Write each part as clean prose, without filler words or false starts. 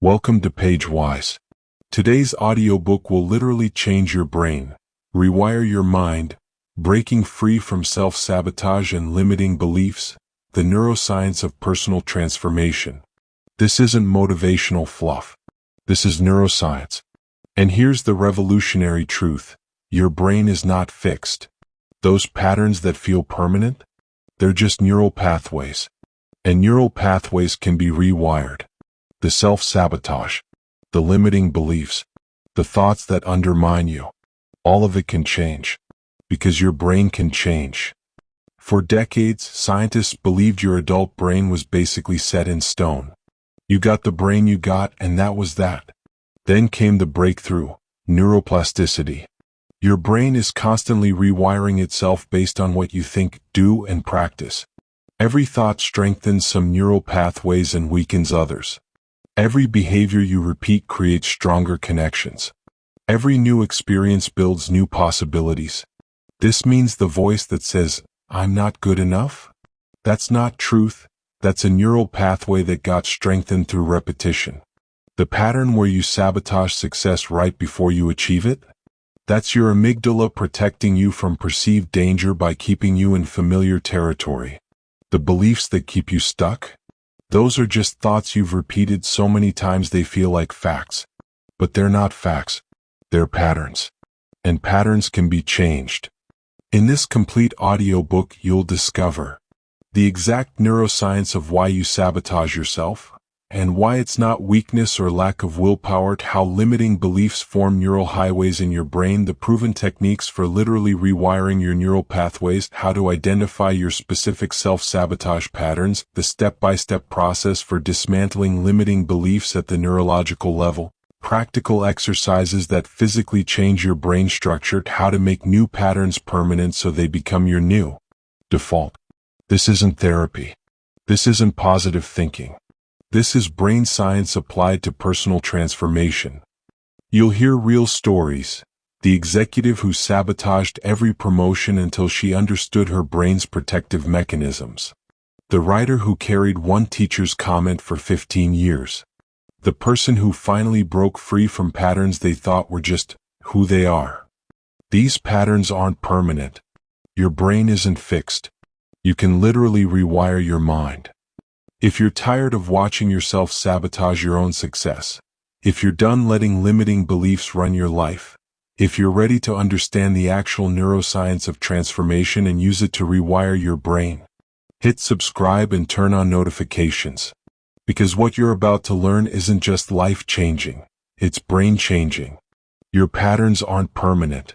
Welcome to PageWise. Today's audiobook will literally change your brain, rewire your mind, breaking free from self-sabotage and limiting beliefs, the neuroscience of personal transformation. This isn't motivational fluff. This is neuroscience. And here's the revolutionary truth. Your brain is not fixed. Those patterns that feel permanent, they're just neural pathways. And neural pathways can be rewired. The self-sabotage, the limiting beliefs, the thoughts that undermine you, all of it can change, because your brain can change. For decades, scientists believed your adult brain was basically set in stone. You got the brain you got, and that was that. Then came the breakthrough, neuroplasticity. Your brain is constantly rewiring itself based on what you think, do, and practice. Every thought strengthens some neural pathways and weakens others. Every behavior you repeat creates stronger connections. Every new experience builds new possibilities. This means the voice that says, "I'm not good enough?" That's not truth. That's a neural pathway that got strengthened through repetition. The pattern where you sabotage success right before you achieve it? That's your amygdala protecting you from perceived danger by keeping you in familiar territory. The beliefs that keep you stuck? Those are just thoughts you've repeated so many times they feel like facts. But they're not facts. They're patterns. And patterns can be changed. In this complete audiobook, you'll discover the exact neuroscience of why you sabotage yourself, and why it's not weakness or lack of willpower, how limiting beliefs form neural highways in your brain, the proven techniques for literally rewiring your neural pathways, how to identify your specific self-sabotage patterns, the step-by-step process for dismantling limiting beliefs at the neurological level, practical exercises that physically change your brain structure, how to make new patterns permanent so they become your new default. This isn't therapy. This isn't positive thinking. This is brain science applied to personal transformation. You'll hear real stories. The executive who sabotaged every promotion until she understood her brain's protective mechanisms. The writer who carried one teacher's comment for 15 years. The person who finally broke free from patterns they thought were just who they are. These patterns aren't permanent. Your brain isn't fixed. You can literally rewire your mind. If you're tired of watching yourself sabotage your own success, if you're done letting limiting beliefs run your life, if you're ready to understand the actual neuroscience of transformation and use it to rewire your brain, hit subscribe and turn on notifications. Because what you're about to learn isn't just life-changing, it's brain-changing. Your patterns aren't permanent.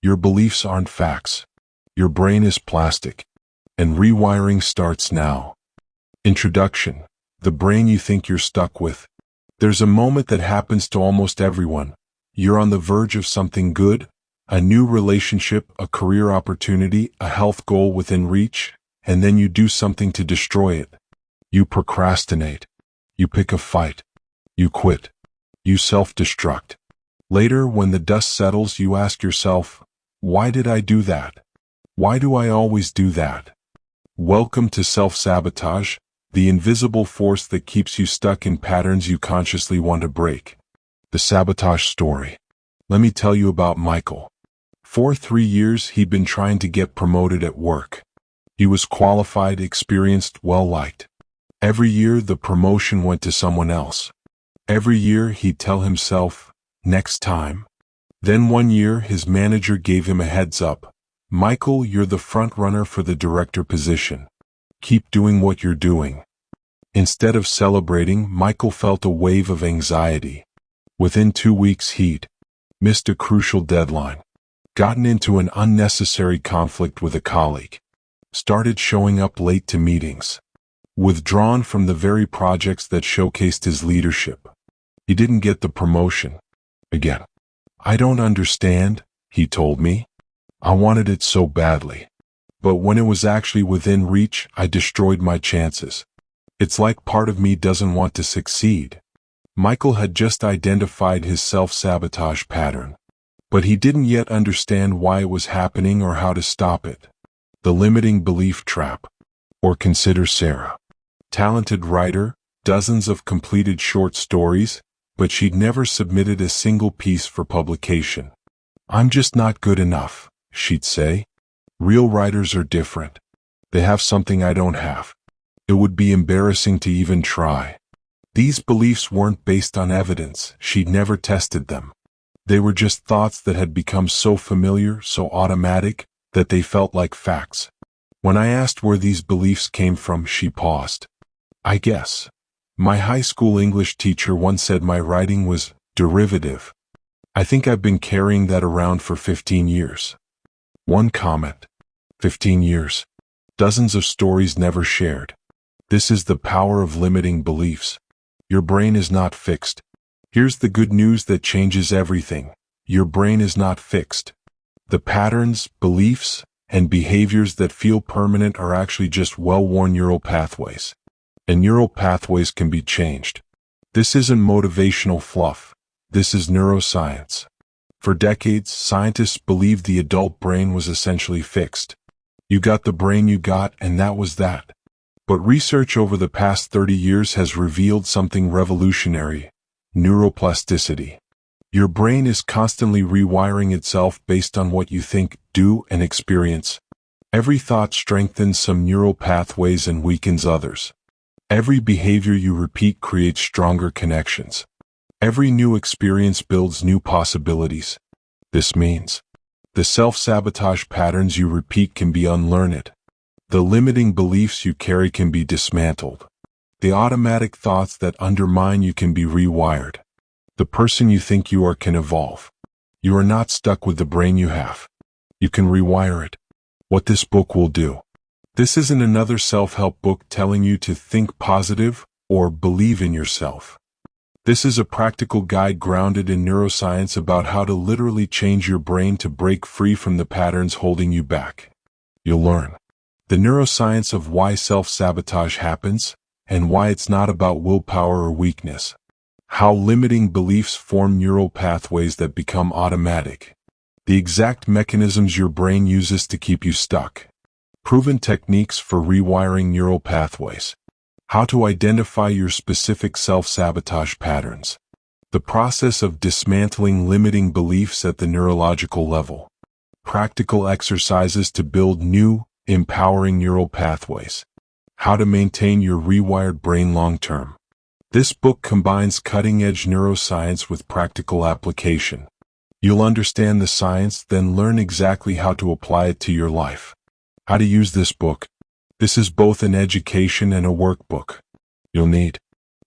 Your beliefs aren't facts. Your brain is plastic. And rewiring starts now. Introduction. The brain you think you're stuck with. There's a moment that happens to almost everyone. You're on the verge of something good, a new relationship, a career opportunity, a health goal within reach, and then you do something to destroy it. You procrastinate. You pick a fight. You quit. You self-destruct. Later, when the dust settles, you ask yourself, why did I do that? Why do I always do that? Welcome to self-sabotage, the invisible force that keeps you stuck in patterns you consciously want to break. The sabotage story. Let me tell you about Michael. For 3 years, he'd been trying to get promoted at work. He was qualified, experienced, well-liked. Every year, the promotion went to someone else. Every year, he'd tell himself, next time. Then one year, his manager gave him a heads up. Michael, you're the front runner for the director position. Keep doing what you're doing. Instead of celebrating, Michael felt a wave of anxiety. Within 2 weeks, he'd missed a crucial deadline, gotten into an unnecessary conflict with a colleague, started showing up late to meetings, withdrawn from the very projects that showcased his leadership. He didn't get the promotion. Again. I don't understand, he told me. I wanted it so badly. But when it was actually within reach, I destroyed my chances. It's like part of me doesn't want to succeed. Michael had just identified his self-sabotage pattern. But he didn't yet understand why it was happening or how to stop it. The limiting belief trap. Or consider Sarah. Talented writer, dozens of completed short stories, but she'd never submitted a single piece for publication. "I'm just not good enough," she'd say. "Real writers are different. They have something I don't have. It would be embarrassing to even try." These beliefs weren't based on evidence. She'd never tested them. They were just thoughts that had become so familiar, so automatic, that they felt like facts. When I asked where these beliefs came from, she paused. "I guess. My high school English teacher once said my writing was derivative. I think I've been carrying that around for 15 years. One comment. 15 years. Dozens of stories never shared. This is the power of limiting beliefs. Your brain is not fixed. Here's the good news that changes everything. Your brain is not fixed. The patterns, beliefs, and behaviors that feel permanent are actually just well-worn neural pathways. And neural pathways can be changed. This isn't motivational fluff. This is neuroscience. For decades, scientists believed the adult brain was essentially fixed. You got the brain you got, and that was that. But research over the past 30 years has revealed something revolutionary: neuroplasticity. Your brain is constantly rewiring itself based on what you think, do, and experience. Every thought strengthens some neural pathways and weakens others. Every behavior you repeat creates stronger connections. Every new experience builds new possibilities. This means the self-sabotage patterns you repeat can be unlearned. The limiting beliefs you carry can be dismantled. The automatic thoughts that undermine you can be rewired. The person you think you are can evolve. You are not stuck with the brain you have. You can rewire it. What this book will do. This isn't another self-help book telling you to think positive or believe in yourself. This is a practical guide grounded in neuroscience about how to literally change your brain to break free from the patterns holding you back. You'll learn the neuroscience of why self-sabotage happens and why it's not about willpower or weakness. How limiting beliefs form neural pathways that become automatic. The exact mechanisms your brain uses to keep you stuck. Proven techniques for rewiring neural pathways. How to identify your specific self-sabotage patterns. The process of dismantling limiting beliefs at the neurological level. Practical exercises to build new, empowering neural pathways. How to maintain your rewired brain long-term. This book combines cutting-edge neuroscience with practical application. You'll understand the science, then learn exactly how to apply it to your life. How to use this book. This is both an education and a workbook. You'll need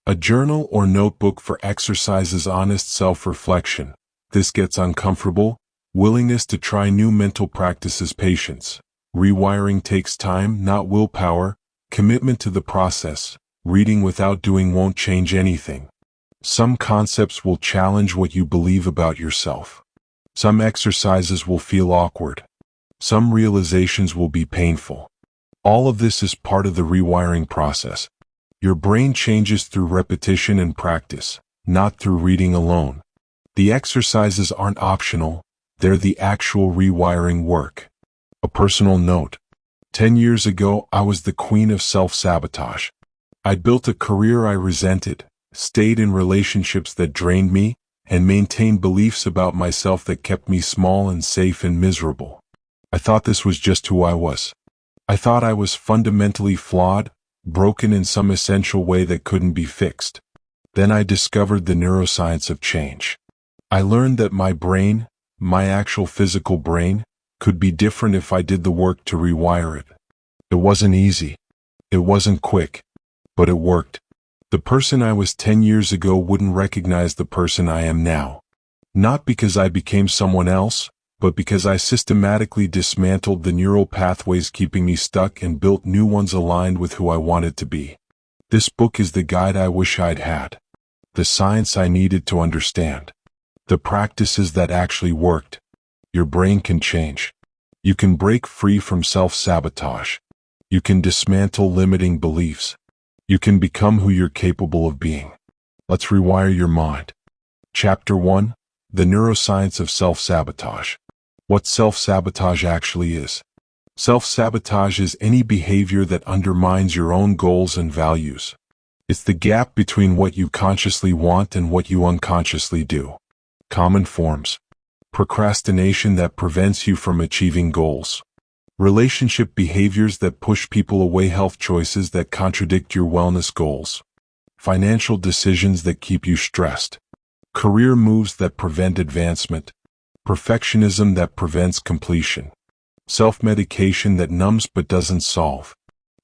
a journal or notebook for exercises, honest self-reflection. This gets uncomfortable. Willingness to try new mental practices, patience. Rewiring takes time, not willpower. Commitment to the process. Reading without doing won't change anything. Some concepts will challenge what you believe about yourself. Some exercises will feel awkward. Some realizations will be painful. All of this is part of the rewiring process. Your brain changes through repetition and practice, not through reading alone. The exercises aren't optional, they're the actual rewiring work. A personal note. 10 years ago, I was the queen of self-sabotage. I'd built a career I resented, stayed in relationships that drained me, and maintained beliefs about myself that kept me small and safe and miserable. I thought this was just who I was. I thought I was fundamentally flawed, broken in some essential way that couldn't be fixed. Then I discovered the neuroscience of change. I learned that my brain, my actual physical brain, could be different if I did the work to rewire it. It wasn't easy. It wasn't quick. But it worked. The person I was 10 years ago wouldn't recognize the person I am now. Not because I became someone else, but because I systematically dismantled the neural pathways keeping me stuck and built new ones aligned with who I wanted to be. This book is the guide I wish I'd had. The science I needed to understand. The practices that actually worked. Your brain can change. You can break free from self-sabotage. You can dismantle limiting beliefs. You can become who you're capable of being. Let's rewire your mind. Chapter 1. The Neuroscience of Self-Sabotage. What self-sabotage actually is. Self-sabotage is any behavior that undermines your own goals and values. It's the gap between what you consciously want and what you unconsciously do. Common forms. Procrastination that prevents you from achieving goals. Relationship behaviors that push people away. Health choices that contradict your wellness goals. Financial decisions that keep you stressed. Career moves that prevent advancement. Perfectionism that prevents completion. Self-medication that numbs but doesn't solve.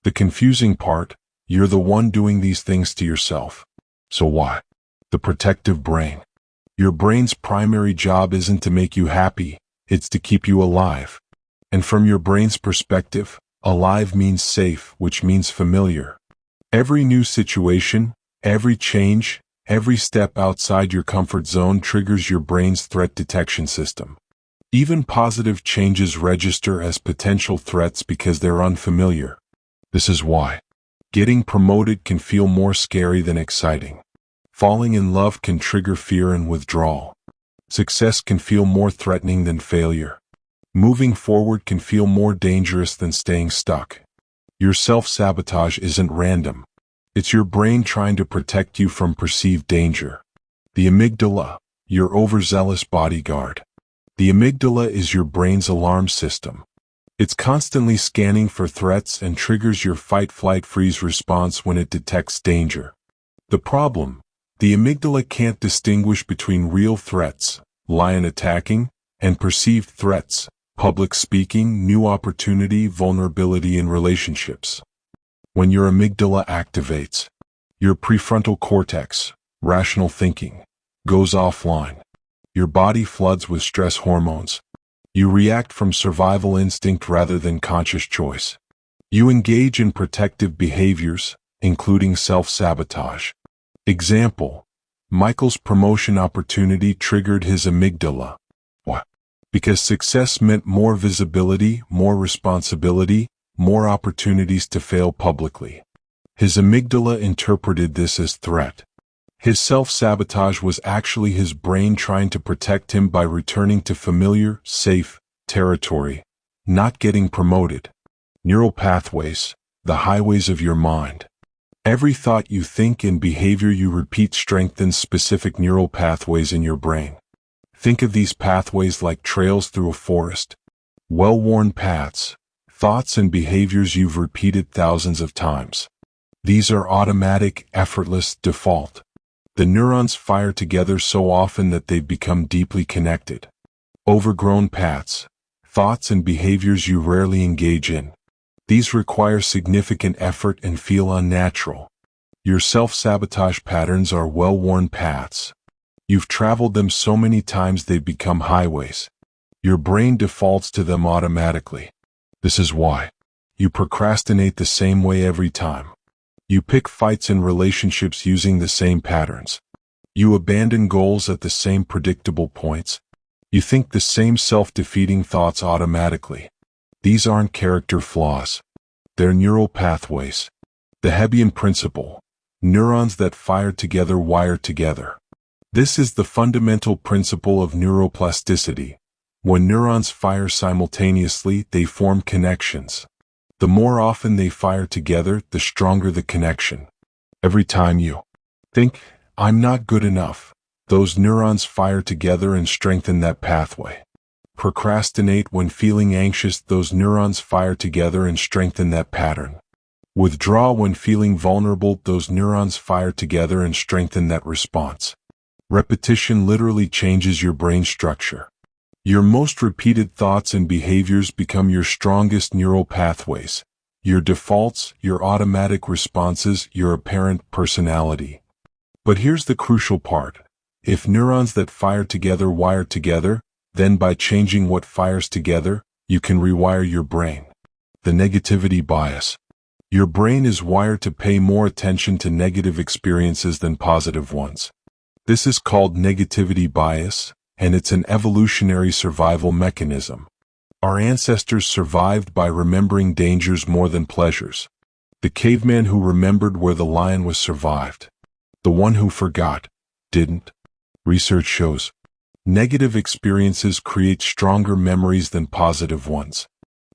The confusing part, you're the one doing these things to yourself. So why? The protective brain. Your brain's primary job isn't to make you happy, it's to keep you alive. And from your brain's perspective, alive means safe, which means familiar. Every new situation, every change, every step outside your comfort zone triggers your brain's threat detection system. Even positive changes register as potential threats because they're unfamiliar. This is why getting promoted can feel more scary than exciting. Falling in love can trigger fear and withdrawal. Success can feel more threatening than failure. Moving forward can feel more dangerous than staying stuck. Your self-sabotage isn't random. It's your brain trying to protect you from perceived danger. The amygdala, your overzealous bodyguard. The amygdala is your brain's alarm system. It's constantly scanning for threats and triggers your fight-flight-freeze response when it detects danger. The problem: the amygdala can't distinguish between real threats, lion attacking, and perceived threats, public speaking, new opportunity, vulnerability in relationships. When your amygdala activates, your prefrontal cortex, rational thinking, goes offline. Your body floods with stress hormones. You react from survival instinct rather than conscious choice. You engage in protective behaviors, including self-sabotage. Example: Michael's promotion opportunity triggered his amygdala. Why? Because success meant more visibility, more responsibility, more opportunities to fail publicly. His amygdala interpreted this as threat. His self-sabotage was actually his brain trying to protect him by returning to familiar, safe territory, not getting promoted. Neural pathways, the highways of your mind. Every thought you think and behavior you repeat strengthens specific neural pathways in your brain. Think of these pathways like trails through a forest. Well-worn paths, thoughts and behaviors you've repeated thousands of times. These are automatic, effortless, default. The neurons fire together so often that they've become deeply connected. Overgrown paths, thoughts and behaviors you rarely engage in. These require significant effort and feel unnatural. Your self-sabotage patterns are well-worn paths. You've traveled them so many times they've become highways. Your brain defaults to them automatically. This is why you procrastinate the same way every time. You pick fights in relationships using the same patterns. You abandon goals at the same predictable points. You think the same self-defeating thoughts automatically. These aren't character flaws. They're neural pathways. The Hebbian principle. Neurons that fire together wire together. This is the fundamental principle of neuroplasticity. When neurons fire simultaneously, they form connections. The more often they fire together, the stronger the connection. Every time you think, "I'm not good enough," those neurons fire together and strengthen that pathway. Procrastinate when feeling anxious, those neurons fire together and strengthen that pattern. Withdraw when feeling vulnerable, those neurons fire together and strengthen that response. Repetition literally changes your brain structure. Your most repeated thoughts and behaviors become your strongest neural pathways, your defaults, your automatic responses, your apparent personality. But here's the crucial part. If neurons that fire together wire together, then by changing what fires together, you can rewire your brain. The negativity bias. Your brain is wired to pay more attention to negative experiences than positive ones. This is called negativity bias, and it's an evolutionary survival mechanism. Our ancestors survived by remembering dangers more than pleasures. The caveman who remembered where the lion was survived. The one who forgot didn't. Research shows negative experiences create stronger memories than positive ones.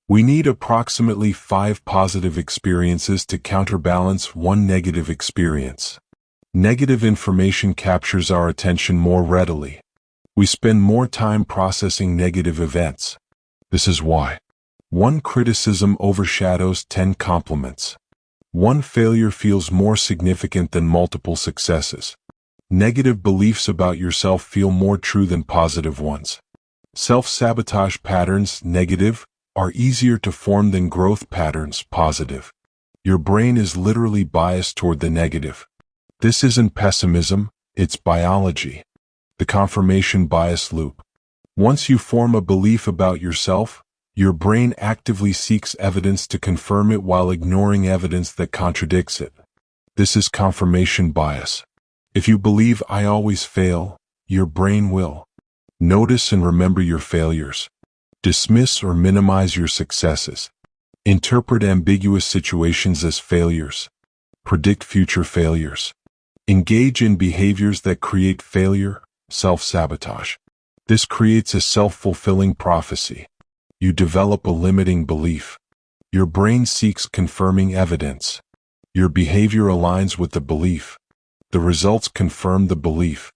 We need approximately 5 positive experiences to counterbalance one negative experience. Negative information captures our attention more readily. We spend more time processing negative events. This is why. One criticism overshadows 10 compliments. One failure feels more significant than multiple successes. Negative beliefs about yourself feel more true than positive ones. Self-sabotage patterns, negative, are easier to form than growth patterns, positive. Your brain is literally biased toward the negative. This isn't pessimism, it's biology. The confirmation bias loop. Once you form a belief about yourself, your brain actively seeks evidence to confirm it while ignoring evidence that contradicts it. This is confirmation bias. If you believe I always fail, your brain will. Notice and remember your failures. Dismiss or minimize your successes. Interpret ambiguous situations as failures. Predict future failures. Engage in behaviors that create failure, self-sabotage. This creates a self-fulfilling prophecy. You develop a limiting belief. Your brain seeks confirming evidence. Your behavior aligns with the belief. The results confirm the belief.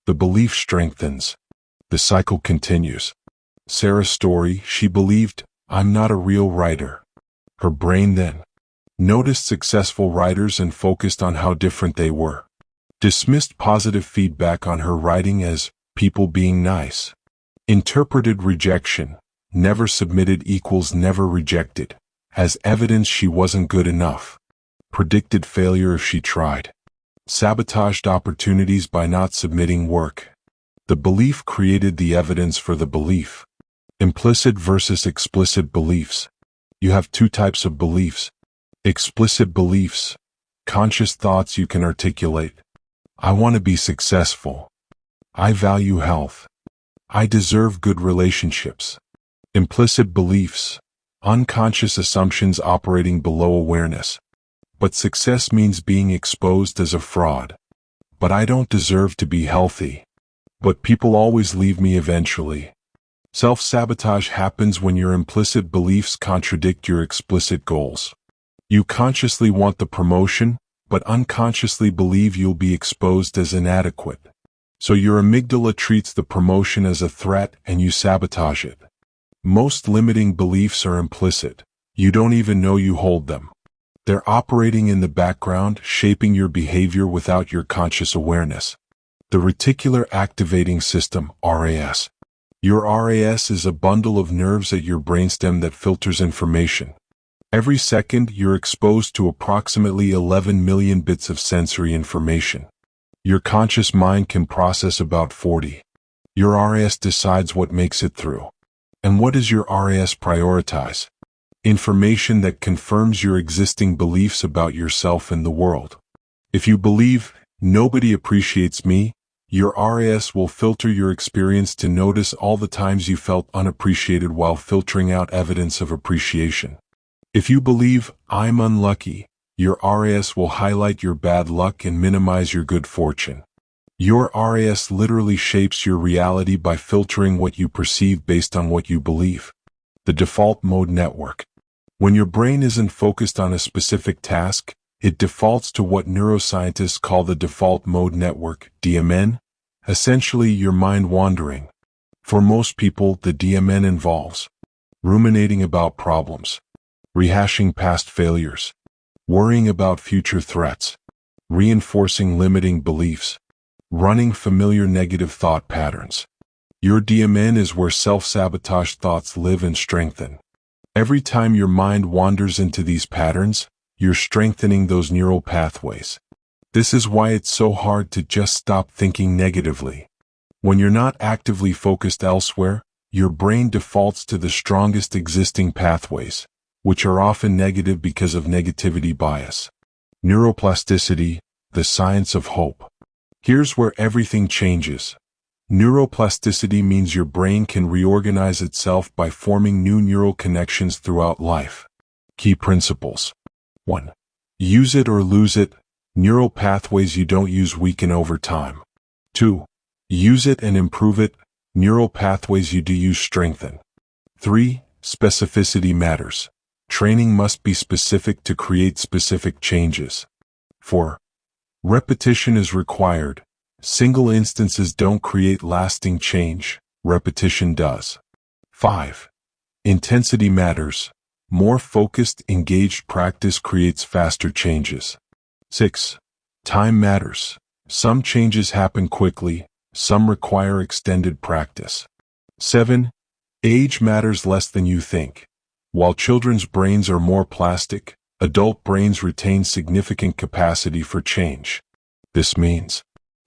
The belief strengthens. The cycle continues. Sarah's story, she believed, I'm not a real writer. Her brain then noticed successful writers and focused on how different they were. Dismissed positive feedback on her writing as people being nice. Interpreted rejection, never submitted equals never rejected, as evidence she wasn't good enough. Predicted failure if she tried. Sabotaged opportunities by not submitting work. The belief created the evidence for the belief. Implicit versus explicit beliefs. You have 2 types of beliefs. Explicit beliefs, conscious thoughts you can articulate. I want to be successful. I value health. I deserve good relationships. Implicit beliefs, unconscious assumptions operating below awareness. But success means being exposed as a fraud. But I don't deserve to be healthy. But people always leave me eventually. Self-sabotage happens when your implicit beliefs contradict your explicit goals. You consciously want the promotion, but unconsciously believe you'll be exposed as inadequate. So your amygdala treats the promotion as a threat and you sabotage it. Most limiting beliefs are implicit. You don't even know you hold them. They're operating in the background, shaping your behavior without your conscious awareness. The reticular activating system, RAS. Your RAS is a bundle of nerves at your brainstem that filters information. Every second, you're exposed to approximately 11 million bits of sensory information. Your conscious mind can process about 40. Your RAS decides what makes it through. And what does your RAS prioritize? Information that confirms your existing beliefs about yourself and the world. If you believe, nobody appreciates me, your RAS will filter your experience to notice all the times you felt unappreciated while filtering out evidence of appreciation. If you believe, I'm unlucky, your RAS will highlight your bad luck and minimize your good fortune. Your RAS literally shapes your reality by filtering what you perceive based on what you believe. The default mode network. When your brain isn't focused on a specific task, it defaults to what neuroscientists call the default mode network, DMN, essentially your mind wandering. For most people, the DMN involves ruminating about problems, rehashing past failures, worrying about future threats, reinforcing limiting beliefs, running familiar negative thought patterns. Your DMN is where self-sabotage thoughts live and strengthen. Every time your mind wanders into these patterns, you're strengthening those neural pathways. This is why it's so hard to just stop thinking negatively. When you're not actively focused elsewhere, your brain defaults to the strongest existing pathways, which are often negative because of negativity bias. Neuroplasticity, the science of hope. Here's where everything changes. Neuroplasticity means your brain can reorganize itself by forming new neural connections throughout life. Key principles. 1. Use it or lose it. Neural pathways you don't use weaken over time. 2. Use it and improve it. Neural pathways you do use strengthen. 3. Specificity matters. Training must be specific to create specific changes. 4. Repetition is required. Single instances don't create lasting change. Repetition does. 5. Intensity matters. More focused, engaged practice creates faster changes. 6. Time matters. Some changes happen quickly, some require extended practice. 7. Age matters less than you think. While children's brains are more plastic, adult brains retain significant capacity for change. This means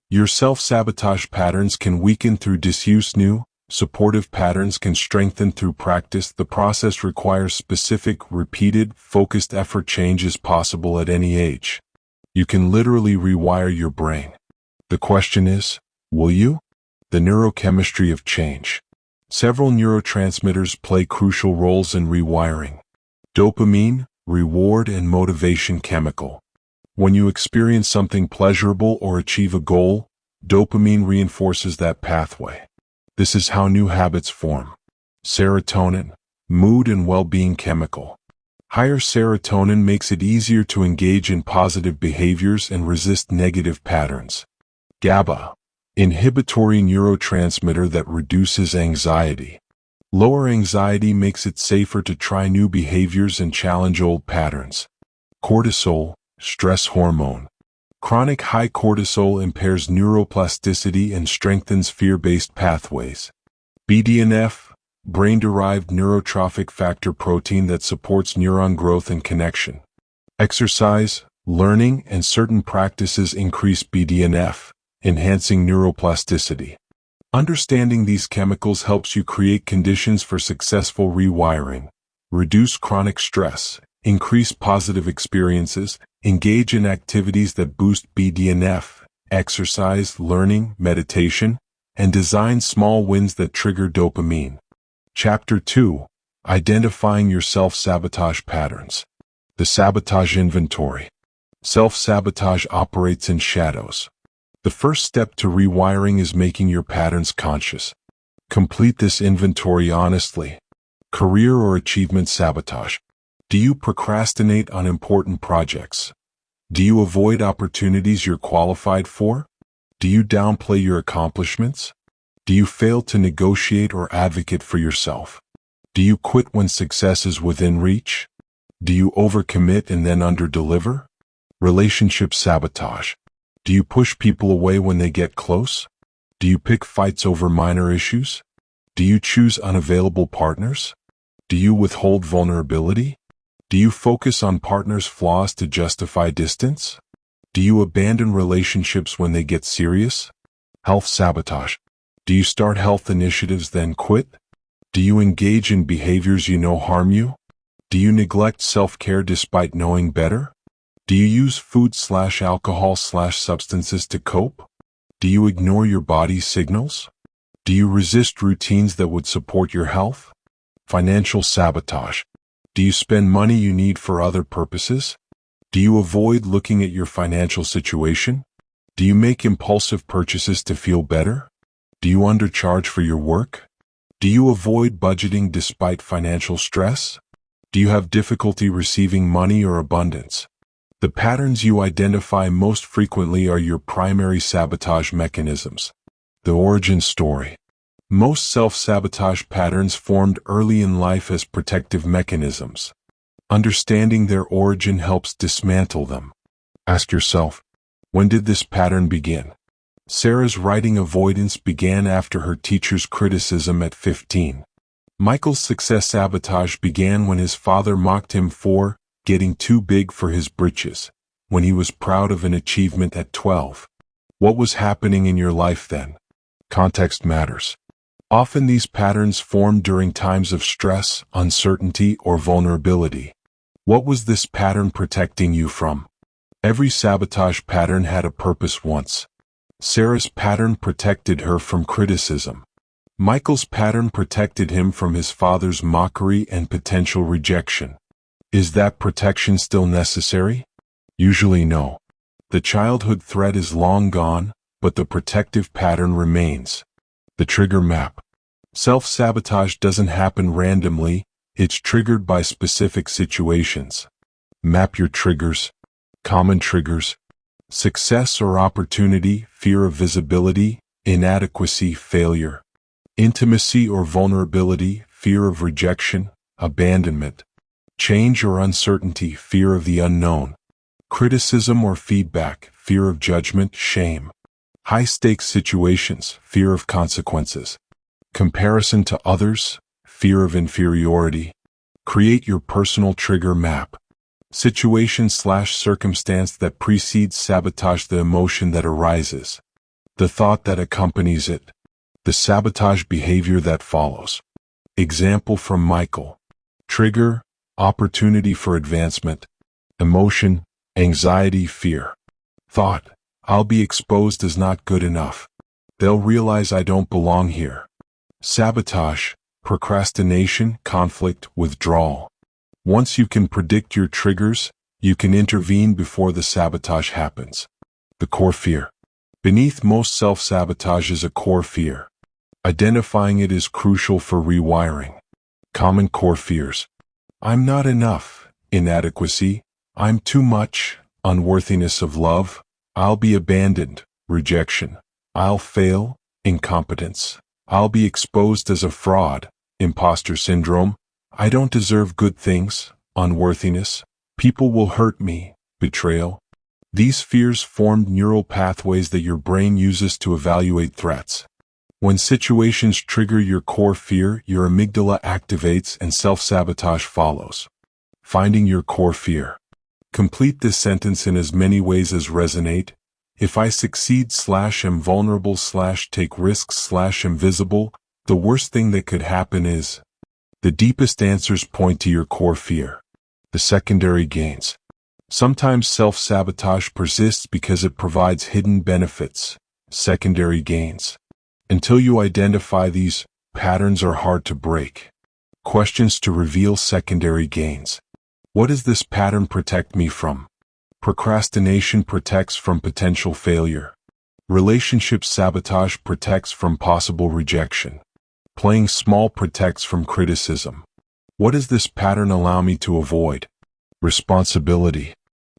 your self-sabotage patterns can weaken through disuse. New, supportive patterns can strengthen through practice. The process requires specific, repeated, focused effort. Change is possible at any age. You can literally rewire your brain. The question is, will you? The neurochemistry of change. Several neurotransmitters play crucial roles in rewiring. Dopamine, reward and motivation chemical. When you experience something pleasurable or achieve a goal, dopamine reinforces that pathway. This is how new habits form. Serotonin, mood and well-being chemical. Higher serotonin makes it easier to engage in positive behaviors and resist negative patterns. GABA, inhibitory neurotransmitter that reduces anxiety. Lower anxiety makes it safer to try new behaviors and challenge old patterns. Cortisol, stress hormone. Chronic high cortisol impairs neuroplasticity and strengthens fear-based pathways. BDNF, brain-derived neurotrophic factor protein that supports neuron growth and connection. Exercise, learning, and certain practices increase BDNF, enhancing neuroplasticity. Understanding these chemicals helps you create conditions for successful rewiring, reduce chronic stress, increase positive experiences, engage in activities that boost BDNF, exercise, learning, meditation, and design small wins that trigger dopamine. Chapter 2. Identifying your self-sabotage patterns. The sabotage inventory. Self-sabotage operates in shadows. The first step to rewiring is making your patterns conscious. Complete this inventory honestly. Career or achievement sabotage. Do you procrastinate on important projects? Do you avoid opportunities you're qualified for? Do you downplay your accomplishments? Do you fail to negotiate or advocate for yourself? Do you quit when success is within reach? Do you overcommit and then underdeliver? Relationship sabotage. Do you push people away when they get close? Do you pick fights over minor issues? Do you choose unavailable partners? Do you withhold vulnerability? Do you focus on partners' flaws to justify distance? Do you abandon relationships when they get serious? Health sabotage. Do you start health initiatives then quit? Do you engage in behaviors you know harm you? Do you neglect self-care despite knowing better? Do you use food/alcohol/substances to cope? Do you ignore your body's signals? Do you resist routines that would support your health? Financial sabotage. Do you spend money you need for other purposes? Do you avoid looking at your financial situation? Do you make impulsive purchases to feel better? Do you undercharge for your work? Do you avoid budgeting despite financial stress? Do you have difficulty receiving money or abundance? The patterns you identify most frequently are your primary sabotage mechanisms. The origin story. Most self-sabotage patterns formed early in life as protective mechanisms. Understanding their origin helps dismantle them. Ask yourself, when did this pattern begin? Sarah's writing avoidance began after her teacher's criticism at 15. Michael's success sabotage began when his father mocked him for getting too big for his britches, when he was proud of an achievement at 12. What was happening in your life then? Context matters. Often these patterns form during times of stress, uncertainty, or vulnerability. What was this pattern protecting you from? Every sabotage pattern had a purpose once. Sarah's pattern protected her from criticism. Michael's pattern protected him from his father's mockery and potential rejection. Is that protection still necessary? Usually no. The childhood threat is long gone, but the protective pattern remains. The trigger map. Self-sabotage doesn't happen randomly, It's triggered by specific situations. Map your triggers. Common triggers: success or opportunity, fear of visibility, inadequacy, failure; intimacy or vulnerability, fear of rejection, abandonment; change or uncertainty, fear of the unknown; criticism or feedback, fear of judgment, shame; high-stakes situations, fear of consequences; comparison to others, fear of inferiority. Create your personal trigger map. Situation/circumstance that precedes sabotage, the emotion that arises, the thought that accompanies it, the sabotage behavior that follows. Example from Michael. Trigger: opportunity for advancement. Emotion: anxiety, fear. Thought: I'll be exposed as not good enough. They'll realize I don't belong here. Sabotage: procrastination, conflict, withdrawal. Once you can predict your triggers, you can intervene before the sabotage happens. The core fear. Beneath most self-sabotage is a core fear. Identifying it is crucial for rewiring. Common core fears: I'm not enough, inadequacy; I'm too much, unworthiness of love; I'll be abandoned, rejection; I'll fail, incompetence; I'll be exposed as a fraud, imposter syndrome; I don't deserve good things, unworthiness; people will hurt me, betrayal. These fears form neural pathways that your brain uses to evaluate threats. When situations trigger your core fear, your amygdala activates and self-sabotage follows. Finding your core fear. Complete this sentence in as many ways as resonate. If I succeed/am vulnerable/take risks/am visible, the worst thing that could happen is. The deepest answers point to your core fear. The secondary gains. Sometimes self-sabotage persists because it provides hidden benefits, secondary gains. Until you identify these, patterns are hard to break. Questions to reveal secondary gains. What does this pattern protect me from? Procrastination protects from potential failure. Relationship sabotage protects from possible rejection. Playing small protects from criticism. What does this pattern allow me to avoid? Responsibility,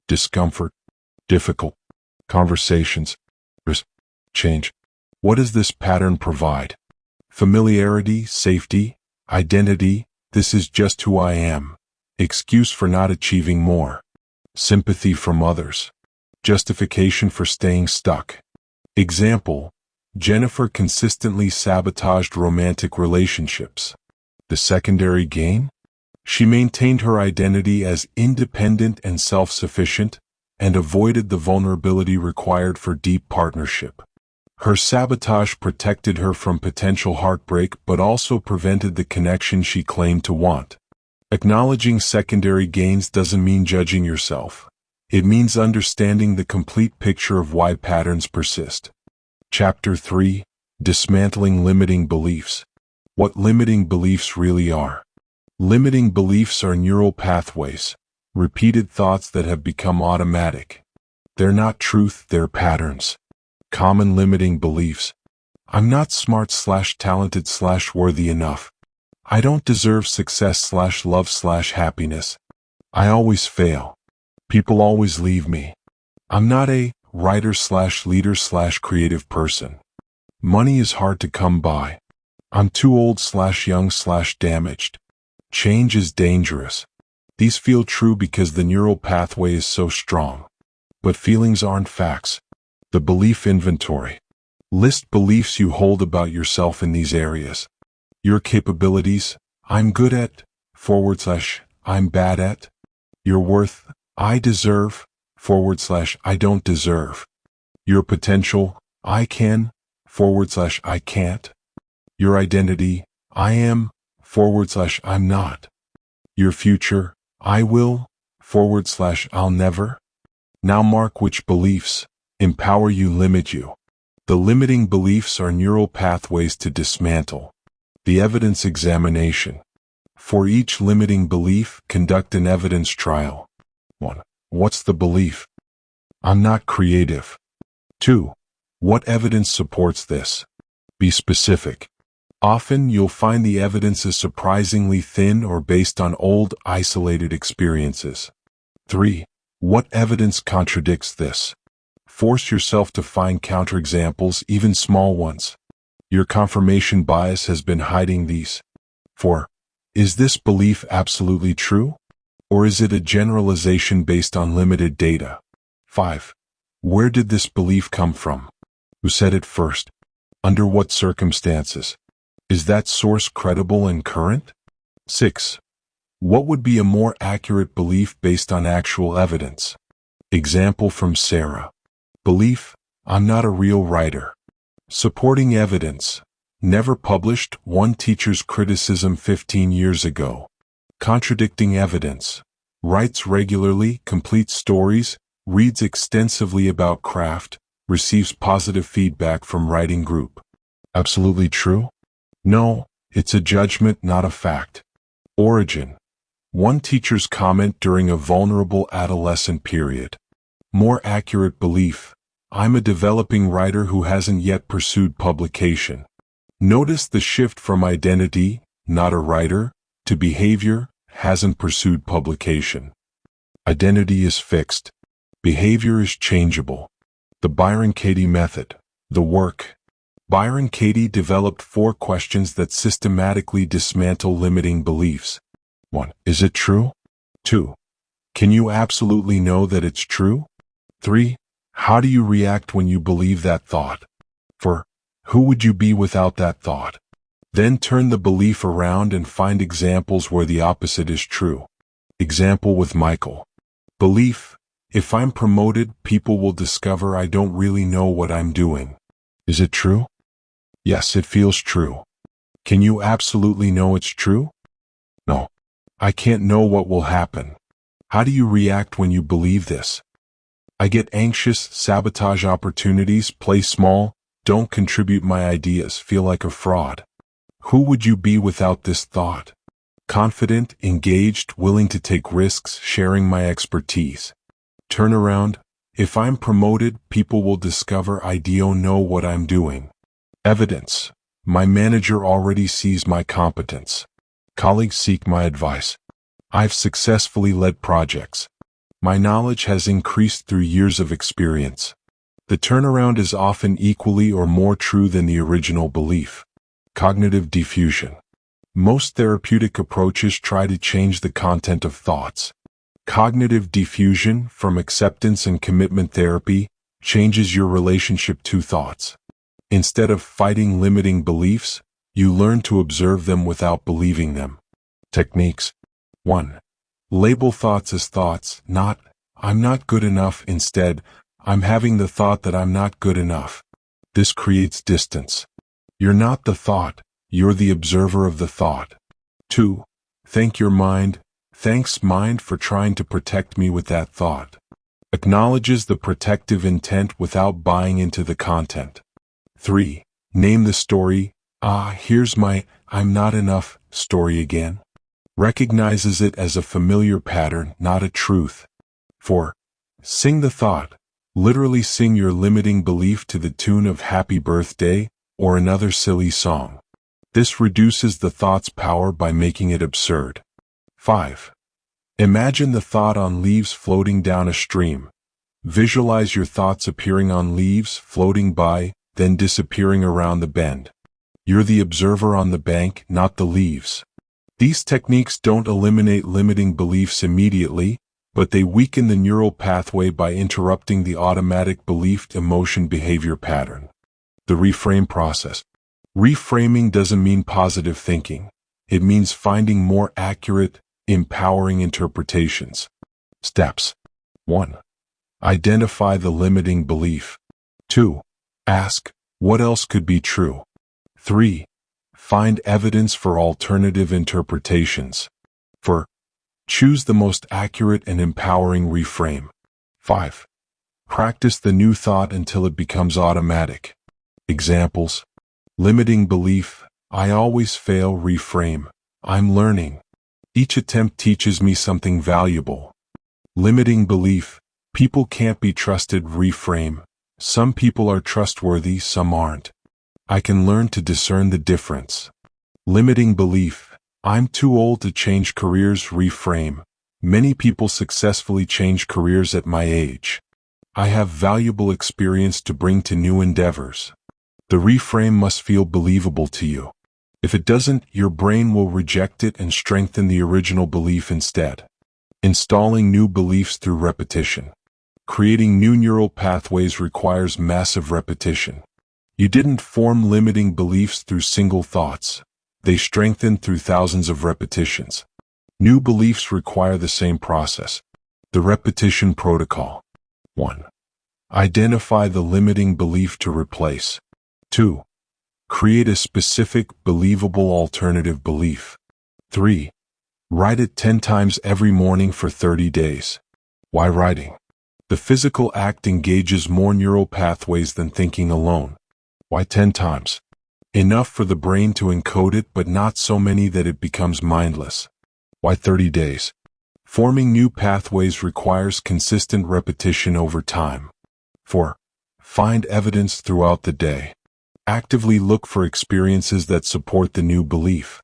discomfort, difficult conversations, risk, change. What does this pattern provide? Familiarity, safety, identity, this is just who I am. Excuse for not achieving more. Sympathy from others. Justification for staying stuck. Example: Jennifer consistently sabotaged romantic relationships. The secondary gain? She maintained her identity as independent and self-sufficient, and avoided the vulnerability required for deep partnership. Her sabotage protected her from potential heartbreak but also prevented the connection she claimed to want. Acknowledging secondary gains doesn't mean judging yourself. It means understanding the complete picture of why patterns persist. Chapter 3: Dismantling Limiting Beliefs. What limiting beliefs really are. Limiting beliefs are neural pathways, repeated thoughts that have become automatic. They're not truth, they're patterns. Common limiting beliefs: I'm not smart/talented/worthy enough. I don't deserve success/love/happiness. I always fail. People always leave me. I'm not a writer/leader/creative person. Money is hard to come by. I'm too old/young/damaged. Change is dangerous. These feel true because the neural pathway is so strong. But feelings aren't facts. The belief inventory. List beliefs you hold about yourself in these areas. Your capabilities: I'm good at, /I'm bad at. Your worth: I deserve, /I don't deserve. Your potential: I can, /I can't. Your identity: I am, /I'm not. Your future: I will, /I'll never. Now mark which beliefs empower you, limit you. The limiting beliefs are neural pathways to dismantle. The evidence examination. For each limiting belief, conduct an evidence trial. 1. What's the belief? I'm not creative. 2. What evidence supports this? Be specific. Often you'll find the evidence is surprisingly thin or based on old, isolated experiences. 3. What evidence contradicts this? Force yourself to find counterexamples, even small ones. Your confirmation bias has been hiding these. 4. Is this belief absolutely true? Or is it a generalization based on limited data? 5. Where did this belief come from? Who said it first? Under what circumstances? Is that source credible and current? 6. What would be a more accurate belief based on actual evidence? Example from Sarah. Belief, I'm not a real writer. Supporting evidence. Never published, one teacher's criticism 15 years ago. Contradicting evidence. Writes regularly, completes stories, reads extensively about craft, receives positive feedback from writing group. Absolutely true? No, it's a judgment, not a fact. Origin. One teacher's comment during a vulnerable adolescent period. More accurate belief. I'm a developing writer who hasn't yet pursued publication. Notice the shift from identity, not a writer, to behavior, hasn't pursued publication. Identity is fixed. Behavior is changeable. The Byron Katie method. The work. Byron Katie developed 4 questions that systematically dismantle limiting beliefs. 1. Is it true? 2. Can you absolutely know that it's true? 3. How do you react when you believe that thought? 4. Who would you be without that thought? Then turn the belief around and find examples where the opposite is true. Example with Michael. Belief, if I'm promoted, people will discover I don't really know what I'm doing. Is it true? Yes, it feels true. Can you absolutely know it's true? No. I can't know what will happen. How do you react when you believe this? I get anxious, sabotage opportunities, play small, don't contribute my ideas, feel like a fraud. Who would you be without this thought? Confident, engaged, willing to take risks, sharing my expertise. Turn around. If I'm promoted, people will discover I don't know what I'm doing. Evidence. My manager already sees my competence. Colleagues seek my advice. I've successfully led projects. My knowledge has increased through years of experience. The turnaround is often equally or more true than the original belief. Cognitive diffusion. Most therapeutic approaches try to change the content of thoughts. Cognitive diffusion, from acceptance and commitment therapy, changes your relationship to thoughts. Instead of fighting limiting beliefs, you learn to observe them without believing them. Techniques. 1. Label thoughts as thoughts, not, I'm not good enough. Instead, I'm having the thought that I'm not good enough. This creates distance. You're not the thought, you're the observer of the thought. 2. Thank your mind. Thanks, mind, for trying to protect me with that thought. Acknowledges the protective intent without buying into the content. 3. Name the story. Here's my, I'm not enough, story again. Recognizes it as a familiar pattern, not a truth. 4. Sing the thought. Literally sing your limiting belief to the tune of Happy Birthday, or another silly song. This reduces the thought's power by making it absurd. 5. Imagine the thought on leaves floating down a stream. Visualize your thoughts appearing on leaves, floating by, then disappearing around the bend. You're the observer on the bank, not the leaves. These techniques don't eliminate limiting beliefs immediately, but they weaken the neural pathway by interrupting the automatic belief emotion behavior pattern. The reframe process. Reframing doesn't mean positive thinking. It means finding more accurate, empowering interpretations. Steps. 1. Identify the limiting belief. 2. Ask, what else could be true? 3. Find evidence for alternative interpretations. 4. Choose the most accurate and empowering reframe. 5. Practice the new thought until it becomes automatic. Examples. Limiting belief, I always fail. Reframe, I'm learning. Each attempt teaches me something valuable. Limiting belief, people can't be trusted. Reframe, some people are trustworthy, some aren't. I can learn to discern the difference. Limiting belief. I'm too old to change careers. Reframe. Many people successfully change careers at my age. I have valuable experience to bring to new endeavors. The reframe must feel believable to you. If it doesn't, your brain will reject it and strengthen the original belief instead. Installing new beliefs through repetition. Creating new neural pathways requires massive repetition. You didn't form limiting beliefs through single thoughts. They strengthened through thousands of repetitions. New beliefs require the same process. The repetition protocol. 1. Identify the limiting belief to replace. 2. Create a specific, believable alternative belief. 3. Write it 10 times every morning for 30 days. Why writing? The physical act engages more neural pathways than thinking alone. Why 10 times? Enough for the brain to encode it, but not so many that it becomes mindless. Why 30 days? Forming new pathways requires consistent repetition over time. 4. Find evidence throughout the day. Actively look for experiences that support the new belief.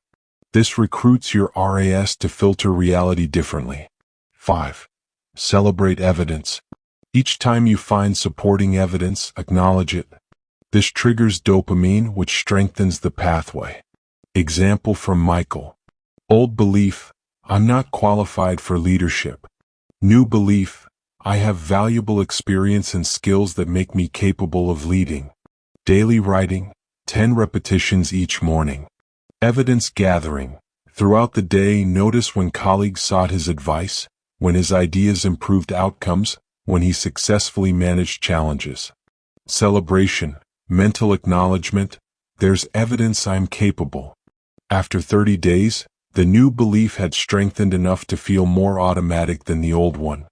This recruits your RAS to filter reality differently. 5. Celebrate evidence. Each time you find supporting evidence, acknowledge it. This triggers dopamine, which strengthens the pathway. Example from Michael. Old belief, I'm not qualified for leadership. New belief, I have valuable experience and skills that make me capable of leading. Daily writing, 10 repetitions each morning. Evidence gathering. Throughout the day, notice when colleagues sought his advice, when his ideas improved outcomes, when he successfully managed challenges. Celebration. Mental acknowledgement. There's evidence I'm capable. After 30 days, the new belief had strengthened enough to feel more automatic than the old one.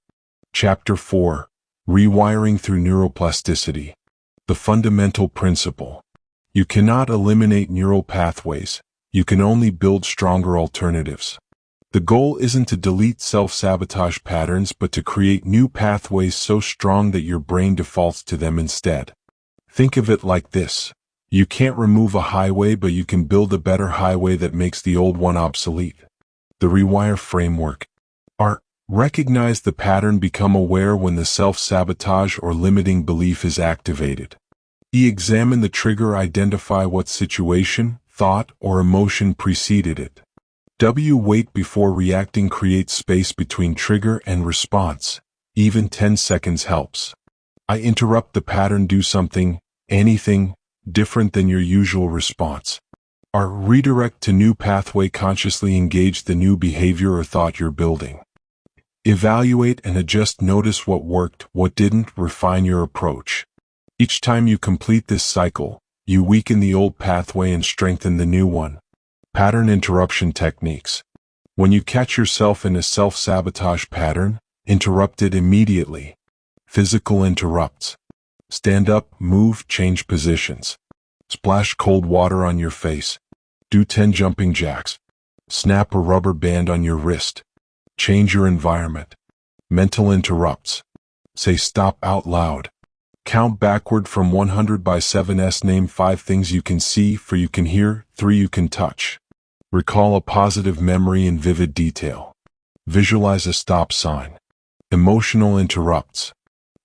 Chapter 4. Rewiring through neuroplasticity. The fundamental principle. You cannot eliminate neural pathways. You can only build stronger alternatives. The goal isn't to delete self-sabotage patterns, but to create new pathways so strong that your brain defaults to them instead. Think of it like this. You can't remove a highway, but you can build a better highway that makes the old one obsolete. The Rewire framework. Recognize the pattern, become aware when the self-sabotage or limiting belief is activated. Examine the trigger, identify what situation, thought, or emotion preceded it. Wait before reacting, create space between trigger and response. Even 10 seconds helps. I interrupt the pattern, do something, anything, different than your usual response. Redirect to new pathway, consciously engage the new behavior or thought you're building. Evaluate and adjust, notice what worked, what didn't, refine your approach. Each time you complete this cycle, you weaken the old pathway and strengthen the new one. Pattern interruption techniques. When you catch yourself in a self-sabotage pattern, interrupt it immediately. Physical interrupts. Stand up, move, change positions. Splash cold water on your face. Do 10 jumping jacks. Snap a rubber band on your wrist. Change your environment. Mental interrupts. Say stop out loud. Count backward from 100 by 7s. Name 5 things you can see, 4 you can hear, 3 you can touch. Recall a positive memory in vivid detail. Visualize a stop sign. Emotional interrupts.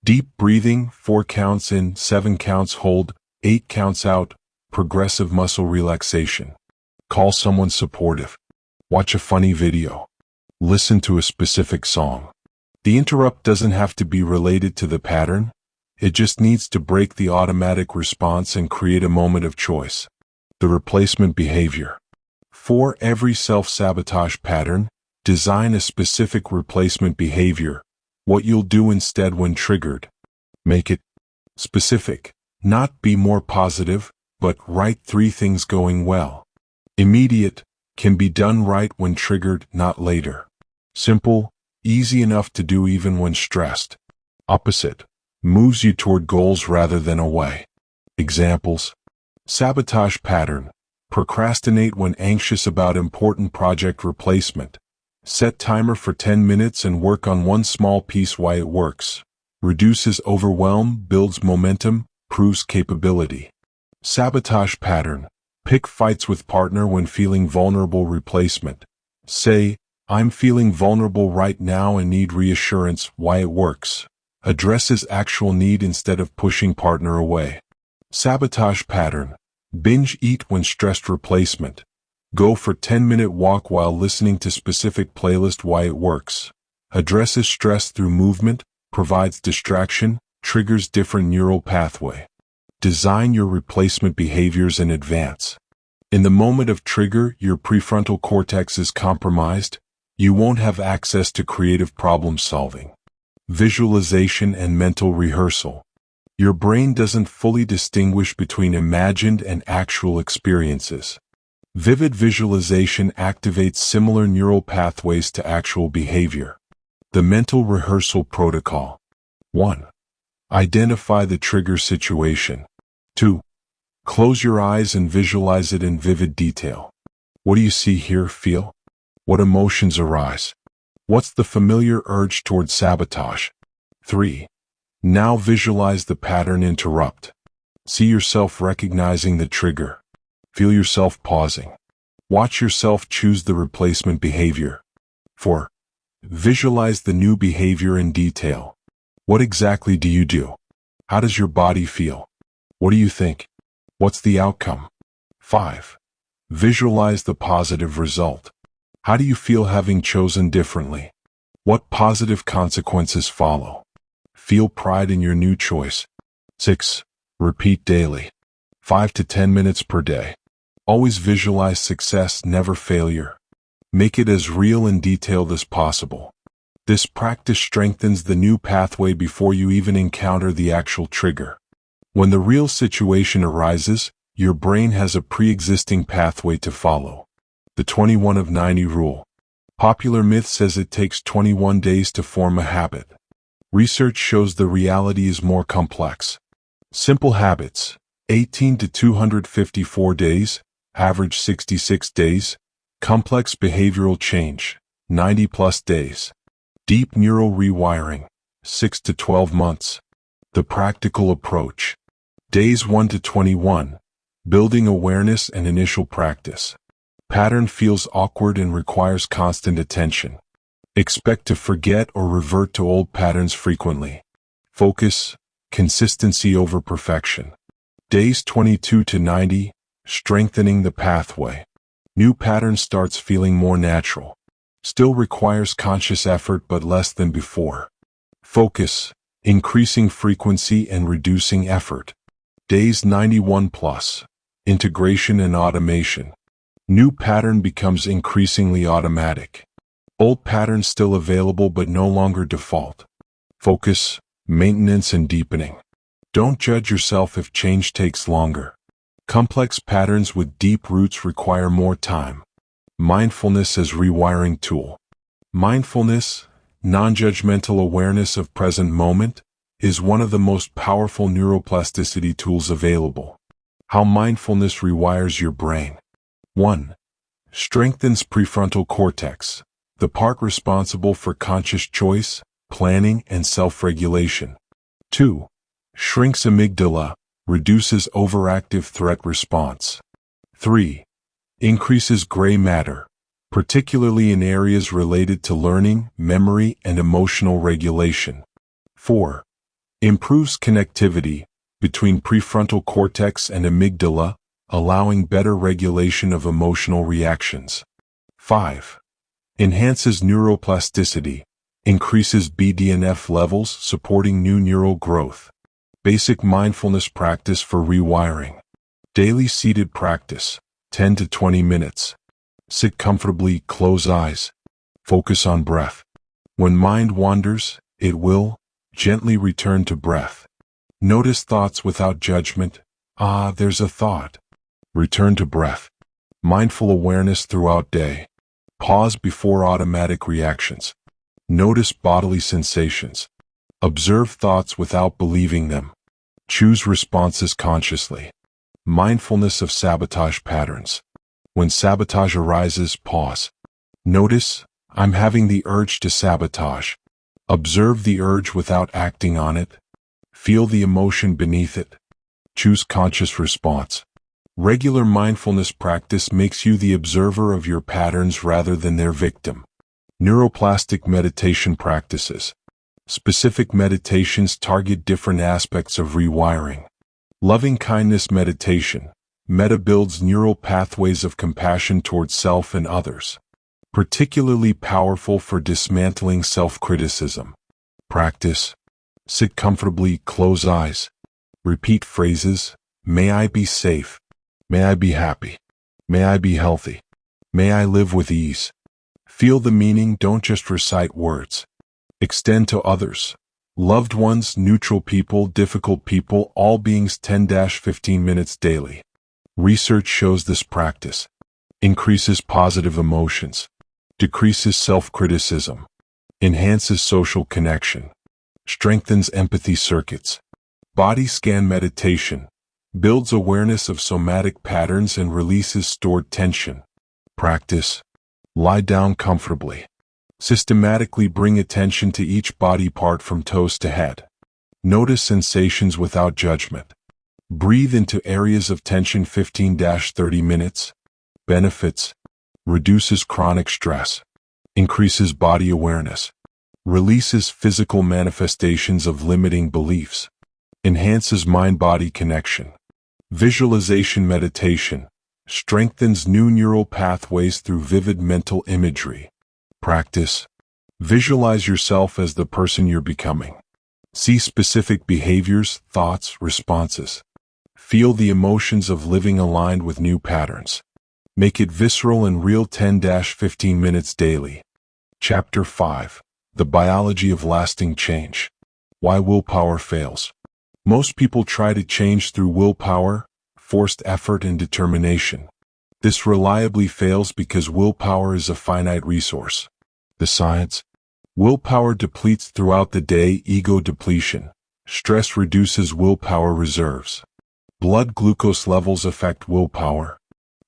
Deep breathing, 4 counts in, 7 counts hold, 8 counts out. Progressive muscle relaxation. Call someone supportive. Watch a funny video. Listen to a specific song. The interrupt doesn't have to be related to the pattern. It just needs to break the automatic response and create a moment of choice. The replacement behavior. For every self-sabotage pattern, design a specific replacement behavior. What you'll do instead when triggered. Make it specific. Not be more positive, but write 3 things going well. Immediate. Can be done right when triggered, not later. Simple. Easy enough to do even when stressed. Opposite. Moves you toward goals rather than away. Examples. Sabotage pattern. Procrastinate when anxious about important project replacement. Set timer for 10 minutes and work on one small piece. Why it works. Reduces overwhelm, builds momentum, proves capability. Sabotage pattern. Pick fights with partner when feeling vulnerable. Replacement. Say, I'm feeling vulnerable right now and need reassurance. Why it works. Addresses actual need instead of pushing partner away. Sabotage pattern. Binge eat when stressed. Replacement. Go for 10-minute walk while listening to specific playlist. Why it works. Addresses stress through movement, provides distraction, triggers different neural pathway. Design your replacement behaviors in advance. In the moment of trigger, your prefrontal cortex is compromised. You won't have access to creative problem solving. Visualization and mental rehearsal. Your brain doesn't fully distinguish between imagined and actual experiences. Vivid visualization activates similar neural pathways to actual behavior. The mental rehearsal protocol. 1. Identify the trigger situation. 2. Close your eyes and visualize it in vivid detail. What do you see, hear, feel? What emotions arise? What's the familiar urge toward sabotage? 3. Now visualize the pattern. Interrupt. See yourself recognizing the trigger. Feel yourself pausing. Watch yourself choose the replacement behavior. 4. Visualize the new behavior in detail. What exactly do you do? How does your body feel? What do you think? What's the outcome? 5. Visualize the positive result. How do you feel having chosen differently? What positive consequences follow? Feel pride in your new choice. 6. Repeat daily. 5 to 10 minutes per day. Always visualize success, never failure. Make it as real and detailed as possible. This practice strengthens the new pathway before you even encounter the actual trigger. When the real situation arises, your brain has a pre-existing pathway to follow. The 21 of 90 rule. Popular myth says it takes 21 days to form a habit. Research shows the reality is more complex. Simple habits, 18 to 254 days, average 66 days. Complex behavioral change, 90+ days. Deep neural rewiring, 6 to 12 months. The practical approach. Days 1 to 21. Building awareness and initial practice. Pattern feels awkward and requires constant attention. Expect to forget or revert to old patterns frequently. Focus, consistency over perfection. Days 22 to 90. Strengthening the pathway. New pattern starts feeling more natural. Still requires conscious effort but less than before. Focus, increasing frequency and reducing effort. Days 91 plus. Integration and automation. New pattern becomes increasingly automatic. Old pattern still available but no longer default. Focus, maintenance and deepening. Don't judge yourself if change takes longer. Complex patterns with deep roots require more time. Mindfulness as rewiring tool. Mindfulness, non-judgmental awareness of present moment, is one of the most powerful neuroplasticity tools available. How mindfulness rewires your brain. 1. Strengthens prefrontal cortex, the part responsible for conscious choice, planning, and self-regulation. 2. Shrinks amygdala, reduces overactive threat response. 3. Increases gray matter, particularly in areas related to learning, memory, and emotional regulation. 4. Improves connectivity between prefrontal cortex and amygdala, allowing better regulation of emotional reactions. 5. Enhances neuroplasticity, increases BDNF levels, supporting new neural growth. Basic mindfulness practice for rewiring. Daily seated practice, 10 to 20 minutes. Sit comfortably, close eyes. Focus on breath. When mind wanders, it will gently return to breath. Notice thoughts without judgment. Ah, there's a thought. Return to breath. Mindful awareness throughout day. Pause before automatic reactions. Notice bodily sensations. Observe thoughts without believing them. Choose responses consciously. Mindfulness of sabotage patterns. When sabotage arises, pause. Notice, I'm having the urge to sabotage. Observe the urge without acting on it. Feel the emotion beneath it. Choose conscious response. Regular mindfulness practice makes you the observer of your patterns rather than their victim. Neuroplastic meditation practices. Specific meditations target different aspects of rewiring. Loving kindness meditation. Metta builds neural pathways of compassion towards self and others. Particularly powerful for dismantling self-criticism. Practice. Sit comfortably, close eyes. Repeat phrases. May I be safe. May I be happy. May I be healthy. May I live with ease. Feel the meaning, don't just recite words. Extend to others. Loved ones, neutral people, difficult people, all beings 10-15 minutes daily. Research shows this practice increases positive emotions, decreases self-criticism, enhances social connection, strengthens empathy circuits. Body scan meditation builds awareness of somatic patterns and releases stored tension. Practice. Lie down comfortably. Systematically bring attention to each body part from toes to head. Notice sensations without judgment. Breathe into areas of tension 15-30 minutes. Benefits. Reduces chronic stress. Increases body awareness. Releases physical manifestations of limiting beliefs. Enhances mind-body connection. Visualization meditation strengthens new neural pathways through vivid mental imagery. Practice. Visualize yourself as the person you're becoming. See specific behaviors, thoughts, responses. Feel the emotions of living aligned with new patterns. Make it visceral and real 10-15 minutes daily. Chapter 5. The Biology of Lasting Change. Why Willpower Fails. Most people try to change through willpower, forced effort, and determination. This reliably fails because willpower is a finite resource. Besides, willpower depletes throughout the day. Ego depletion. Stress reduces willpower reserves. Blood glucose levels affect willpower.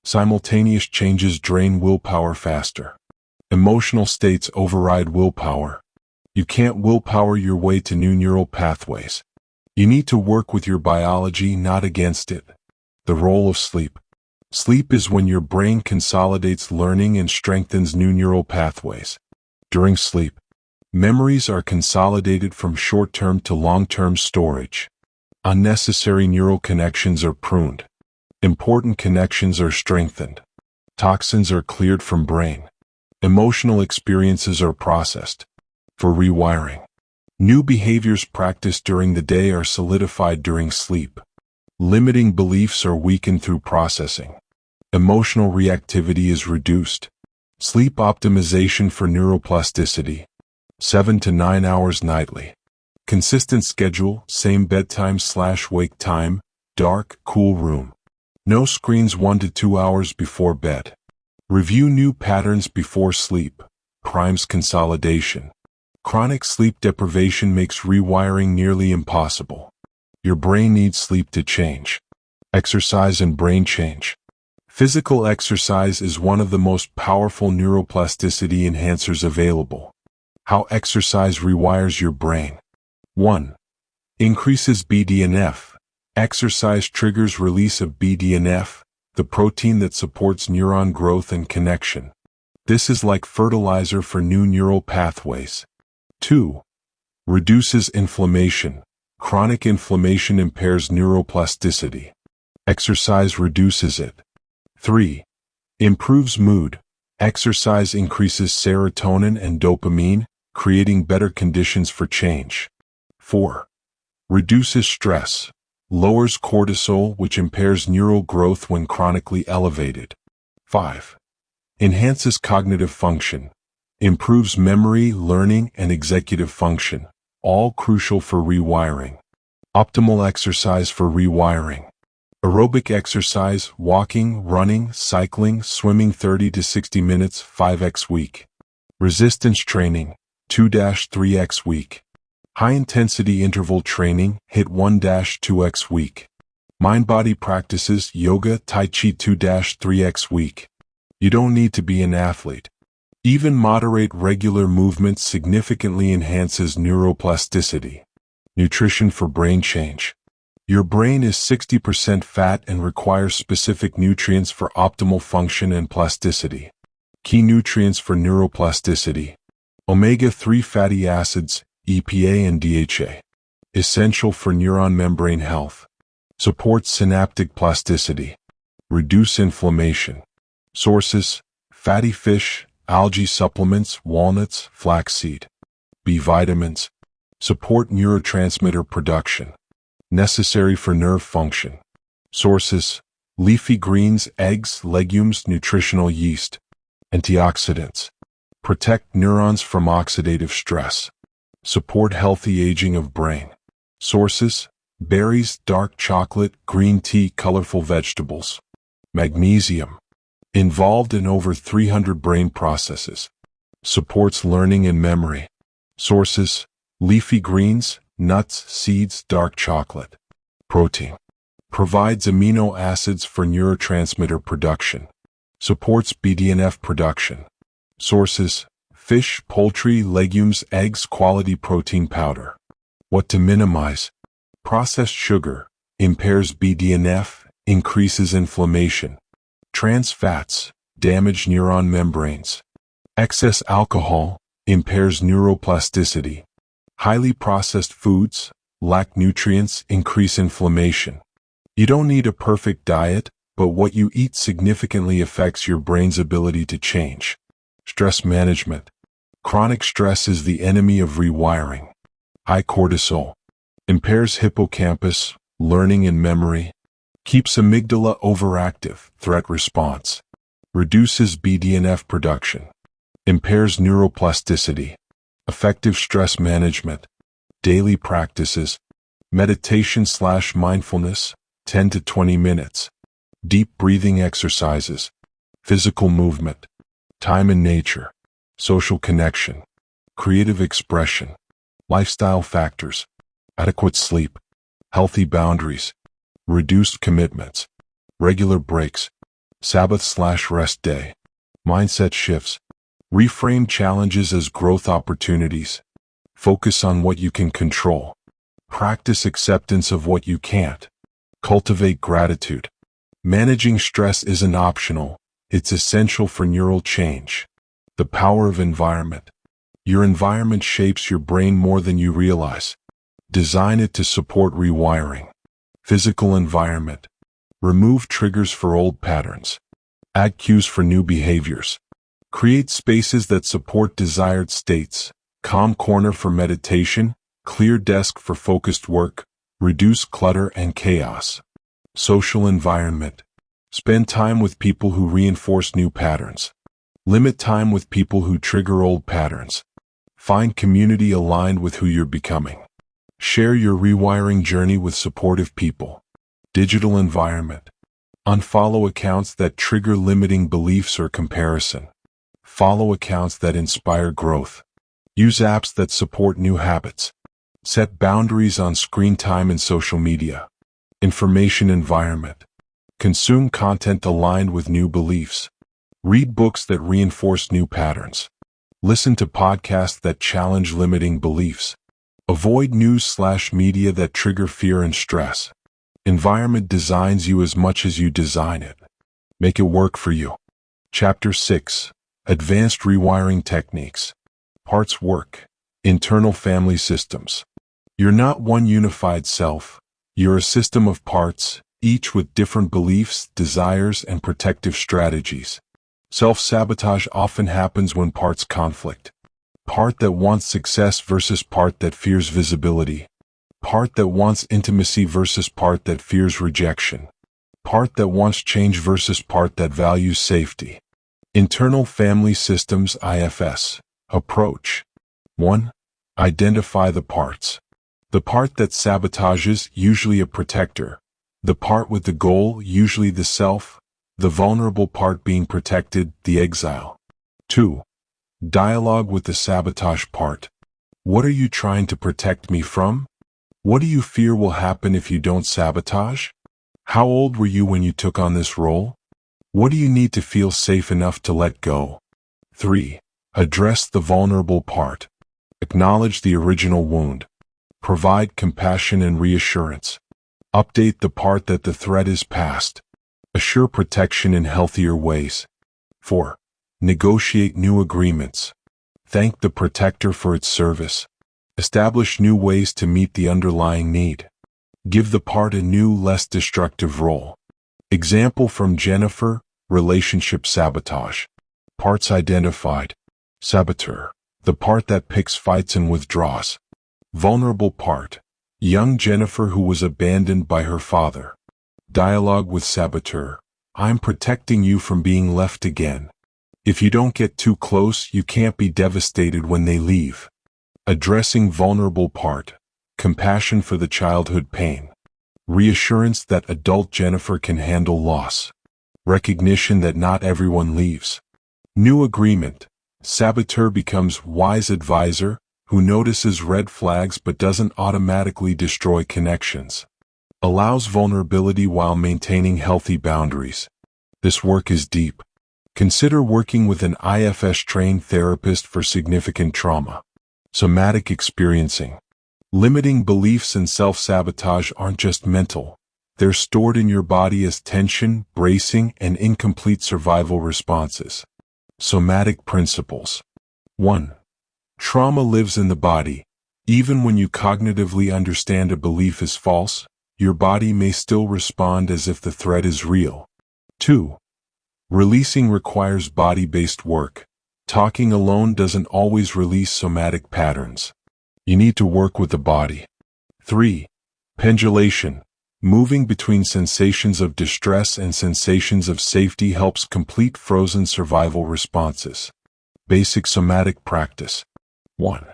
Simultaneous changes drain willpower faster. Emotional states override willpower. You can't willpower your way to new neural pathways. You need to work with your biology, not against it. The role of sleep. Sleep is when your brain consolidates learning and strengthens new neural pathways. During sleep, memories are consolidated from short-term to long-term storage. Unnecessary neural connections are pruned. Important connections are strengthened. Toxins are cleared from brain. Emotional experiences are processed. For rewiring, new behaviors practiced during the day are solidified during sleep. Limiting beliefs are weakened through processing. Emotional reactivity is reduced. Sleep optimization for neuroplasticity. 7 to 9 hours nightly. Consistent schedule, same bedtime/wake time, dark, cool room. No screens 1 to 2 hours before bed. Review new patterns before sleep. Primes consolidation. Chronic sleep deprivation makes rewiring nearly impossible. Your brain needs sleep to change. Exercise and brain change. Physical exercise is one of the most powerful neuroplasticity enhancers available. How exercise rewires your brain. 1. Increases BDNF. Exercise triggers release of BDNF, the protein that supports neuron growth and connection. This is like fertilizer for new neural pathways. 2. Reduces inflammation. Chronic inflammation impairs neuroplasticity. Exercise reduces it. 3. Improves mood. Exercise increases serotonin and dopamine, creating better conditions for change. 4. Reduces stress. Lowers cortisol, which impairs neural growth when chronically elevated. 5. Enhances cognitive function. Improves memory, learning, and executive function, all crucial for rewiring. Optimal exercise for rewiring. Aerobic exercise, walking, running, cycling, swimming 30 to 60 minutes, 5x week. Resistance training, 2-3x week. High-intensity interval training, HIIT 1-2x week. Mind-body practices, yoga, tai chi 2-3x week. You don't need to be an athlete. Even moderate regular movement significantly enhances neuroplasticity. Nutrition for brain change. Your brain is 60% fat and requires specific nutrients for optimal function and plasticity. Key nutrients for neuroplasticity: omega-3 fatty acids, EPA and DHA. Essential for neuron membrane health. Supports synaptic plasticity. Reduce inflammation. Sources: fatty fish, algae supplements, walnuts, flaxseed. B vitamins. Support neurotransmitter production. Necessary for nerve function. Sources: leafy greens, eggs, legumes, nutritional yeast. Antioxidants. Protect neurons from oxidative stress. Support healthy aging of brain. Sources: berries, dark chocolate, green tea, colorful vegetables. Magnesium. Involved in over 300 brain processes. Supports learning and memory. Sources: leafy greens, nuts, seeds, dark chocolate. Protein. Provides amino acids for neurotransmitter production. Supports BDNF production. Sources: fish, poultry, legumes, eggs, quality protein powder. What to minimize? Processed sugar impairs BDNF, increases inflammation. Trans fats damage neuron membranes. Excess alcohol impairs neuroplasticity. Highly processed foods lack nutrients, increase inflammation. You don't need a perfect diet, but what you eat significantly affects your brain's ability to change. Stress management. Chronic stress is the enemy of rewiring. High cortisol impairs hippocampus, learning and memory. Keeps amygdala overactive, threat response. Reduces BDNF production. Impairs neuroplasticity. Effective stress management. Daily practices. Meditation/mindfulness, 10 to 20 minutes. Deep breathing exercises. Physical movement. Time in nature. Social connection. Creative expression. Lifestyle factors. Adequate sleep. Healthy boundaries. Reduced commitments. Regular breaks. Sabbath/rest day. Mindset shifts. Reframe challenges as growth opportunities. Focus on what you can control. Practice acceptance of what you can't. Cultivate gratitude. Managing stress isn't optional, it's essential for neural change. The power of environment. Your environment shapes your brain more than you realize. Design it to support rewiring. Physical environment. Remove triggers for old patterns. Add cues for new behaviors. Create spaces that support desired states. Calm corner for meditation, clear desk for focused work, reduce clutter and chaos. Social environment. Spend time with people who reinforce new patterns. Limit time with people who trigger old patterns. Find community aligned with who you're becoming. Share your rewiring journey with supportive people. Digital environment. Unfollow accounts that trigger limiting beliefs or comparison. Follow accounts that inspire growth. Use apps that support new habits. Set boundaries on screen time and social media. Information environment. Consume content aligned with new beliefs. Read books that reinforce new patterns. Listen to podcasts that challenge limiting beliefs. Avoid news/media that trigger fear and stress. Environment designs you as much as you design it. Make it work for you. Chapter 6. Advanced Rewiring Techniques. Parts work. Internal family systems. You're not one unified self. You're a system of parts, each with different beliefs, desires, and protective strategies. Self-sabotage often happens when parts conflict. Part that wants success versus part that fears visibility. Part that wants intimacy versus part that fears rejection. Part that wants change versus part that values safety. Internal Family Systems (IFS) Approach. 1. Identify the parts. The part that sabotages, usually a protector. The part with the goal, usually the self. The vulnerable part being protected, the exile. 2. Dialogue with the sabotage part. What are you trying to protect me from? What do you fear will happen if you don't sabotage? How old were you when you took on this role? What do you need to feel safe enough to let go? 3. Address the vulnerable part. Acknowledge the original wound. Provide compassion and reassurance. Update the part that the threat is past. Assure protection in healthier ways. 4. Negotiate new agreements. Thank the protector for its service. Establish new ways to meet the underlying need. Give the part a new, less destructive role. Example from Jennifer, relationship sabotage. Parts identified. Saboteur, the part that picks fights and withdraws. Vulnerable part, young Jennifer who was abandoned by her father. Dialogue with saboteur, I'm protecting you from being left again. If you don't get too close, you can't be devastated when they leave. Addressing vulnerable part, compassion for the childhood pain. Reassurance that adult Jennifer can handle loss. Recognition that not everyone leaves. New agreement, saboteur becomes wise advisor who notices red flags but doesn't automatically destroy connections. Allows vulnerability while maintaining healthy boundaries. This work is deep. Consider working with an IFS-trained therapist for significant trauma. Somatic experiencing. Limiting beliefs and self-sabotage aren't just mental. They're stored in your body as tension, bracing, and incomplete survival responses. Somatic principles. 1. Trauma lives in the body. Even when you cognitively understand a belief is false, your body may still respond as if the threat is real. 2. Releasing requires body-based work. Talking alone doesn't always release somatic patterns. You need to work with the body. 3. Pendulation. Moving between sensations of distress and sensations of safety helps complete frozen survival responses. Basic somatic practice. 1.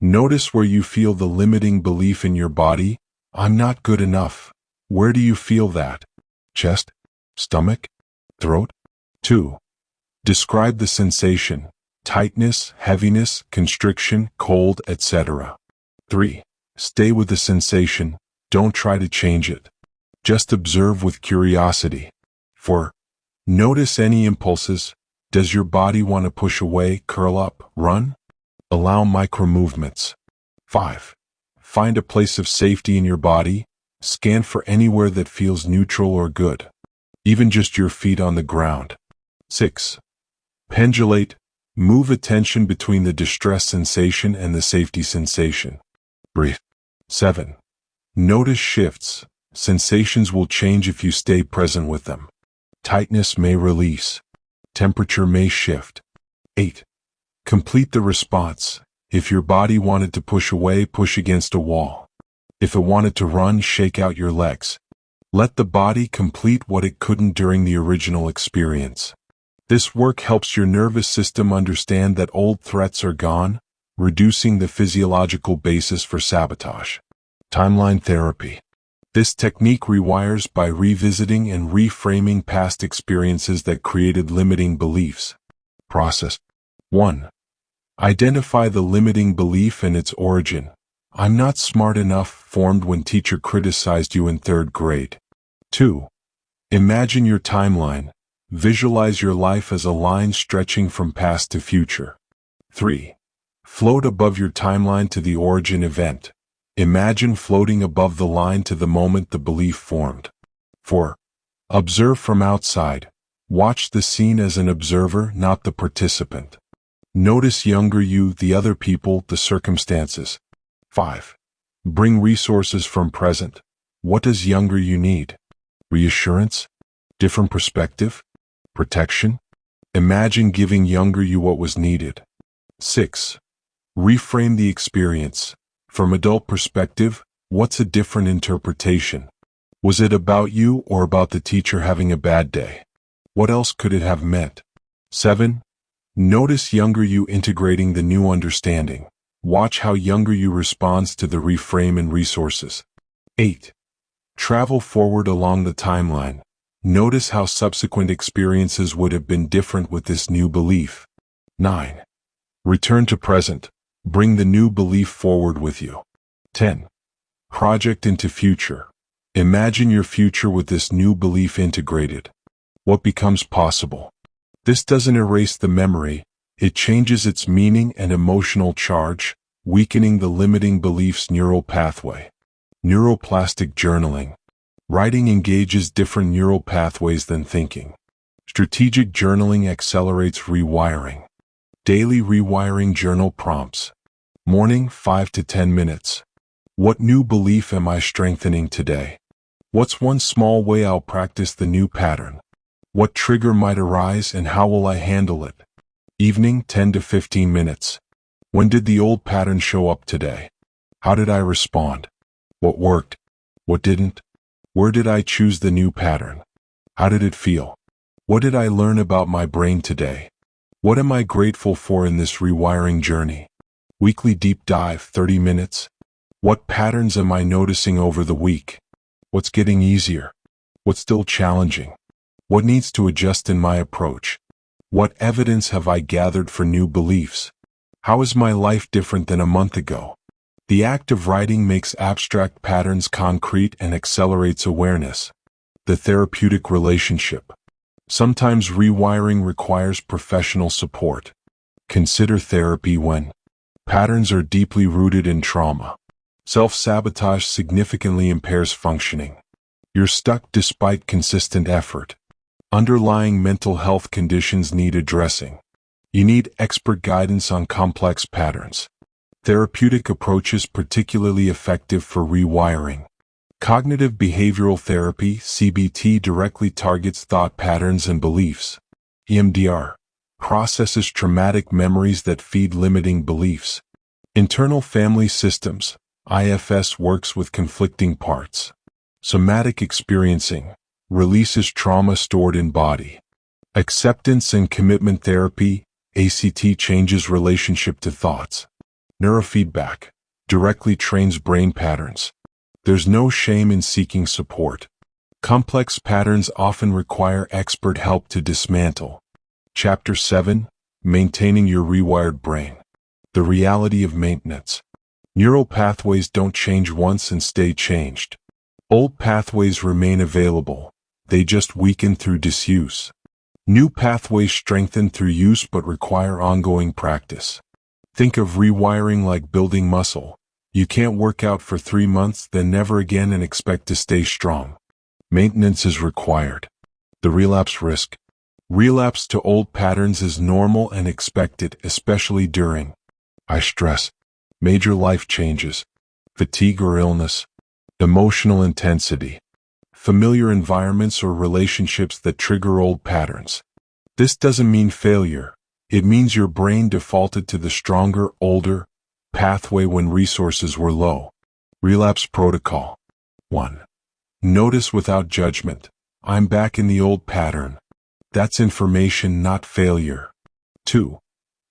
Notice where you feel the limiting belief in your body. I'm not good enough. Where do you feel that? Chest? Stomach? Throat? 2. Describe the sensation. Tightness, heaviness, constriction, cold, etc. 3. Stay with the sensation. Don't try to change it. Just observe with curiosity. 4. Notice any impulses. Does your body want to push away, curl up, run? Allow micro-movements. 5. Find a place of safety in your body. Scan for anywhere that feels neutral or good. Even just your feet on the ground. 6. Pendulate. Move attention between the distress sensation and the safety sensation. Breathe. 7. Notice shifts. Sensations will change if you stay present with them. Tightness may release. Temperature may shift. 8. Complete the response. If your body wanted to push away, push against a wall. If it wanted to run, shake out your legs. Let the body complete what it couldn't during the original experience. This work helps your nervous system understand that old threats are gone, reducing the physiological basis for sabotage. Timeline therapy. This technique rewires by revisiting and reframing past experiences that created limiting beliefs. Process. 1. Identify the limiting belief and its origin. I'm not smart enough formed when teacher criticized you in 3rd grade. 2. Imagine your timeline. Visualize your life as a line stretching from past to future. 3. Float above your timeline to the origin event. Imagine floating above the line to the moment the belief formed. 4. Observe from outside. Watch the scene as an observer, not the participant. Notice younger you, the other people, the circumstances. 5. Bring resources from present. What does younger you need? Reassurance? Different perspective? Protection? Imagine giving younger you what was needed. 6. Reframe the experience. From adult perspective, what's a different interpretation? Was it about you or about the teacher having a bad day? What else could it have meant? 7. Notice younger you integrating the new understanding. Watch how younger you responds to the reframe and resources. 8. Travel forward along the timeline. Notice how subsequent experiences would have been different with this new belief. 9. Return to present. Bring the new belief forward with you. 10. Project into future. Imagine your future with this new belief integrated. What becomes possible? This doesn't erase the memory, it changes its meaning and emotional charge, weakening the limiting belief's neural pathway. Neuroplastic journaling. Writing engages different neural pathways than thinking. Strategic journaling accelerates rewiring. Daily rewiring journal prompts. Morning, 5 to 10 minutes. What new belief am I strengthening today? What's one small way I'll practice the new pattern? What trigger might arise and how will I handle it? Evening, 10 to 15 minutes. When did the old pattern show up today? How did I respond? What worked? What didn't? Where did I choose the new pattern? How did it feel? What did I learn about my brain today? What am I grateful for in this rewiring journey? Weekly deep dive, 30 minutes. What patterns am I noticing over the week? What's getting easier? What's still challenging? What needs to adjust in my approach? What evidence have I gathered for new beliefs? How is my life different than a month ago? The act of writing makes abstract patterns concrete and accelerates awareness. The therapeutic relationship. Sometimes rewiring requires professional support. Consider therapy when patterns are deeply rooted in trauma. Self-sabotage significantly impairs functioning. You're stuck despite consistent effort. Underlying mental health conditions need addressing. You need expert guidance on complex patterns. Therapeutic approaches particularly effective for rewiring. Cognitive behavioral therapy, CBT, directly targets thought patterns and beliefs. EMDR processes traumatic memories that feed limiting beliefs. Internal family systems, IFS, works with conflicting parts. Somatic experiencing releases trauma stored in body. Acceptance and commitment therapy, ACT, changes relationship to thoughts. Neurofeedback directly trains brain patterns. There's no shame in seeking support. Complex patterns often require expert help to dismantle. Chapter 7: Maintaining Your Rewired Brain. The reality of maintenance. Neural pathways don't change once and stay changed. Old pathways remain available. They just weaken through disuse. New pathways strengthen through use but require ongoing practice. Think of rewiring like building muscle. You can't work out for 3 months, then never again and expect to stay strong. Maintenance is required. The relapse risk. Relapse to old patterns is normal and expected, especially during high stress, major life changes, fatigue or illness, emotional intensity, familiar environments or relationships that trigger old patterns. This doesn't mean failure. It means your brain defaulted to the stronger, older pathway when resources were low. Relapse protocol. 1. Notice without judgment. I'm back in the old pattern. That's information, not failure. 2.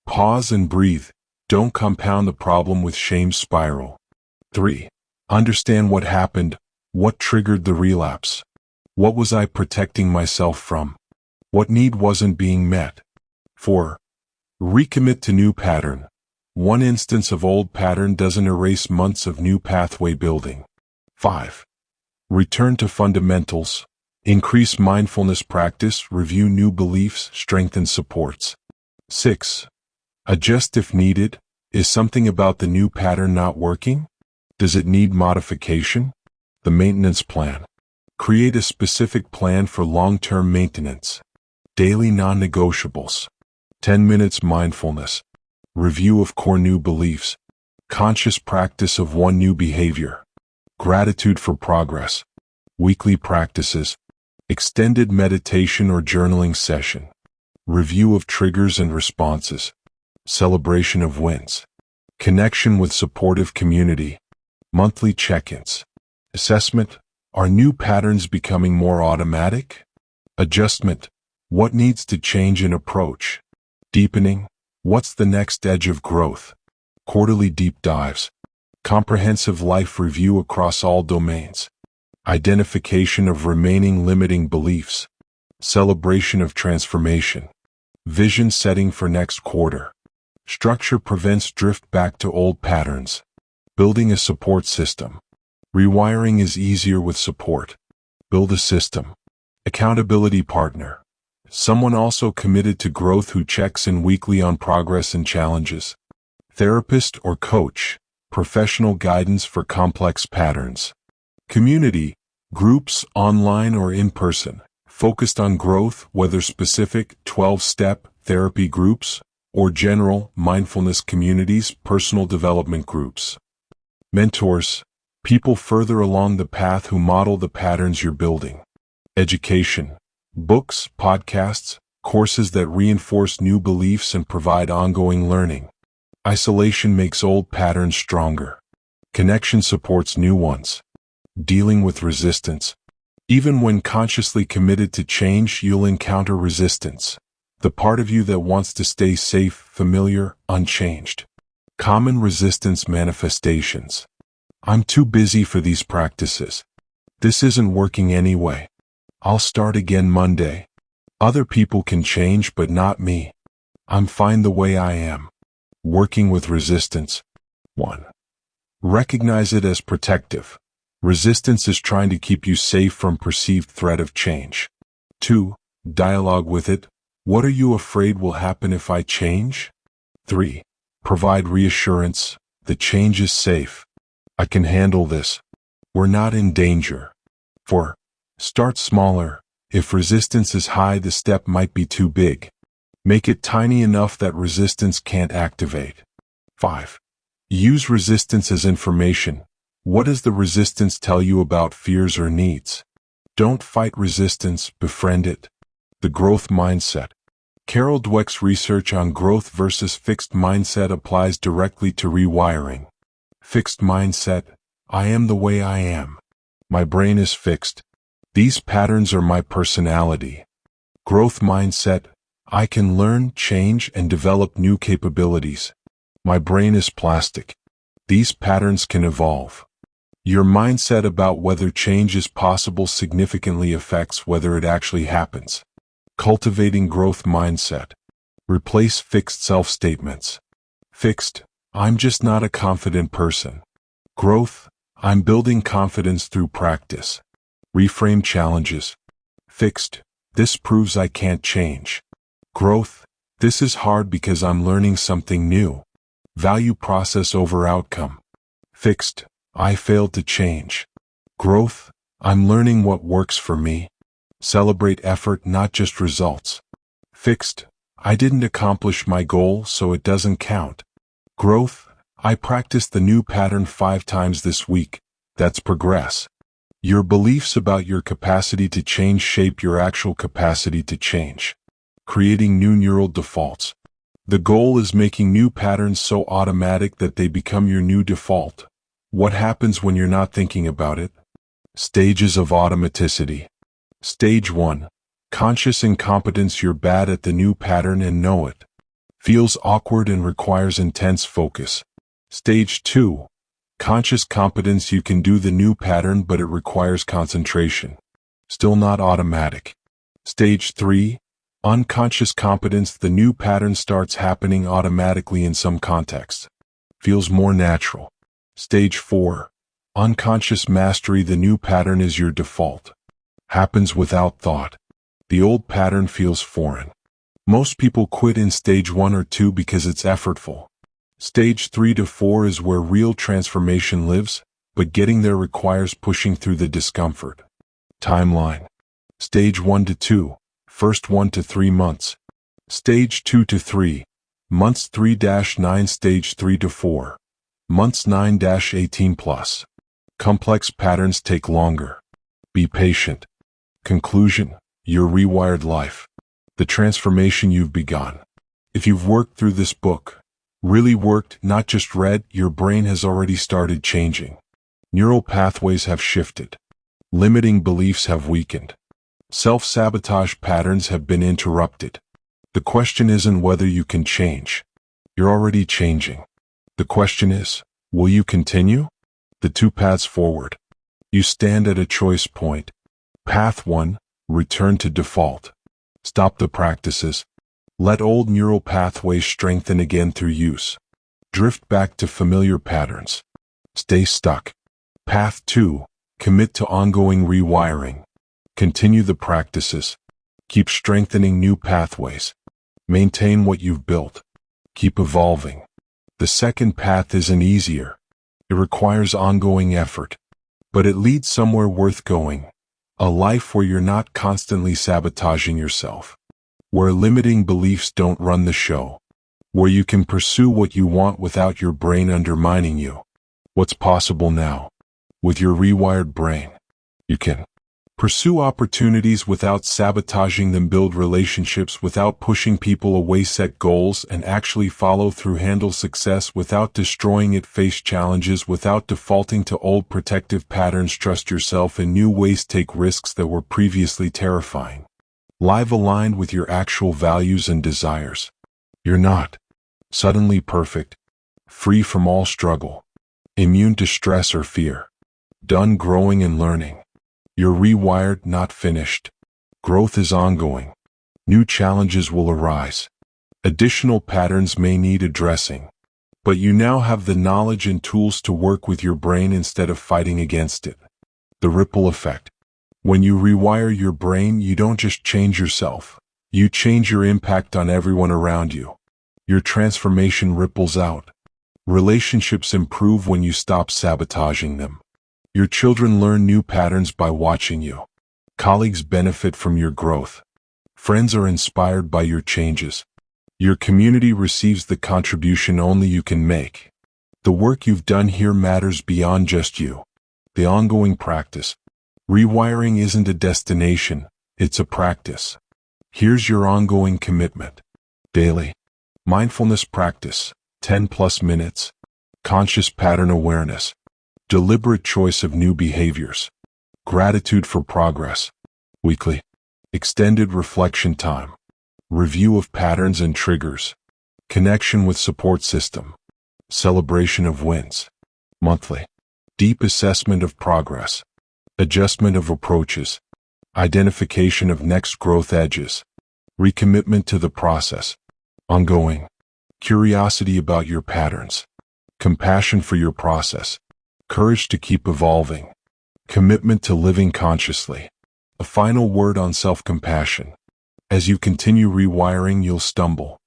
Pause and breathe. Don't compound the problem with shame spiral. 3. Understand what happened. What triggered the relapse? What was I protecting myself from? What need wasn't being met? 4. Recommit to new pattern. One instance of old pattern doesn't erase months of new pathway building. 5. Return to fundamentals. Increase mindfulness practice, review new beliefs, strengthen supports. 6. Adjust if needed. Is something about the new pattern not working? Does it need modification? The maintenance plan. Create a specific plan for long-term maintenance. Daily non-negotiables. 10 minutes mindfulness. Review of core new beliefs. Conscious practice of one new behavior. Gratitude for progress. Weekly practices. Extended meditation or journaling session. Review of triggers and responses. Celebration of wins. Connection with supportive community. Monthly check-ins. Assessment. Are new patterns becoming more automatic? Adjustment. What needs to change in approach? Deepening. What's the next edge of growth? Quarterly deep dives. Comprehensive life review across all domains. Identification of remaining limiting beliefs. Celebration of transformation. Vision setting for next quarter. Structure prevents drift back to old patterns. Building a support system. Rewiring is easier with support. Build a system. Accountability partner. Someone also committed to growth who checks in weekly on progress and challenges. Therapist or coach. Professional guidance for complex patterns. Community. Groups, online or in person, focused on growth, whether specific 12-step therapy groups or general mindfulness communities, personal development groups. Mentors, people further along the path who model the patterns you're building. Education, books, podcasts, courses that reinforce new beliefs and provide ongoing learning. Isolation makes old patterns stronger. Connection supports new ones. Dealing with resistance. Even when consciously committed to change, you'll encounter resistance. The part of you that wants to stay safe, familiar, unchanged. Common resistance manifestations. I'm too busy for these practices. This isn't working anyway. I'll start again Monday. Other people can change, but not me. I'm fine the way I am. Working with resistance. 1. Recognize it as protective. Resistance is trying to keep you safe from perceived threat of change. 2. Dialogue with it. What are you afraid will happen if I change? 3. Provide reassurance. The change is safe. I can handle this. We're not in danger. 4. Start smaller. If resistance is high, the step might be too big. Make it tiny enough that resistance can't activate. 5. Use resistance as information. What does the resistance tell you about fears or needs? Don't fight resistance, befriend it. The growth mindset. Carol Dweck's research on growth versus fixed mindset applies directly to rewiring. Fixed mindset. I am the way I am. My brain is fixed. These patterns are my personality. Growth mindset. I can learn, change, and develop new capabilities. My brain is plastic. These patterns can evolve. Your mindset about whether change is possible significantly affects whether it actually happens. Cultivating growth mindset. Replace fixed self-statements. Fixed. I'm just not a confident person. Growth. I'm building confidence through practice. Reframe challenges. Fixed. This proves I can't change. Growth. This is hard because I'm learning something new. Value process over outcome. Fixed. I failed to change. Growth. I'm learning what works for me. Celebrate effort, not just results. Fixed. I didn't accomplish my goal, so it doesn't count. Growth. I practiced the new pattern 5 times this week. That's progress. Your beliefs about your capacity to change shape your actual capacity to change. Creating new neural defaults. The goal is making new patterns so automatic that they become your new default. What happens when you're not thinking about it? Stages of automaticity. Stage 1. Conscious incompetence. You're bad at the new pattern and know it. Feels awkward and requires intense focus. Stage 2. Conscious competence. You can do the new pattern, but it requires concentration. Still not automatic. Stage 3. Unconscious competence. The new pattern starts happening automatically in some contexts. Feels more natural. Stage 4. Unconscious mastery. The new pattern is your default. Happens without thought. The old pattern feels foreign. Most people quit in stage 1 or 2 because it's effortful. Stage 3 to 4 is where real transformation lives, but getting there requires pushing through the discomfort. Timeline. Stage 1 to 2, first 1 to 3 months. Stage 2 to 3, months 3-9. Stage 3 to 4, months 9-18 plus. Complex patterns take longer. Be patient. Conclusion. Your rewired life. The transformation you've begun. If you've worked through this book, really worked, not just read, your brain has already started changing. Neural pathways have shifted. Limiting beliefs have weakened. Self-sabotage patterns have been interrupted. The question isn't whether you can change. You're already changing. The question is, will you continue? The 2 paths forward. You stand at a choice point. Path 1, return to default. Stop the practices. Let old neural pathways strengthen again through use. Drift back to familiar patterns. Stay stuck. Path 2, commit to ongoing rewiring. Continue the practices. Keep strengthening new pathways. Maintain what you've built. Keep evolving. The second path isn't easier. It requires ongoing effort. But it leads somewhere worth going. A life where you're not constantly sabotaging yourself. Where limiting beliefs don't run the show. Where you can pursue what you want without your brain undermining you. What's possible now? With your rewired brain, you can pursue opportunities without sabotaging them, build relationships without pushing people away, set goals and actually follow through, handle success without destroying it, face challenges without defaulting to old protective patterns, trust yourself in new ways, take risks that were previously terrifying. Live aligned with your actual values and desires. You're not suddenly perfect, free from all struggle, immune to stress or fear, done growing and learning. You're rewired, not finished. Growth is ongoing. New challenges will arise. Additional patterns may need addressing. But you now have the knowledge and tools to work with your brain instead of fighting against it. The ripple effect. When you rewire your brain, you don't just change yourself. You change your impact on everyone around you. Your transformation ripples out. Relationships improve when you stop sabotaging them. Your children learn new patterns by watching you. Colleagues benefit from your growth. Friends are inspired by your changes. Your community receives the contribution only you can make. The work you've done here matters beyond just you. The ongoing practice. Rewiring isn't a destination, it's a practice. Here's your ongoing commitment. Daily. Mindfulness practice, 10+ minutes. Conscious pattern awareness. Deliberate choice of new behaviors. Gratitude for progress. Weekly. Extended reflection time. Review of patterns and triggers. Connection with support system. Celebration of wins. Monthly. Deep assessment of progress. Adjustment of approaches. Identification of next growth edges. Recommitment to the process. Ongoing. Curiosity about your patterns. Compassion for your process. Courage to keep evolving. Commitment to living consciously. A final word on self-compassion. As you continue rewiring, you'll stumble.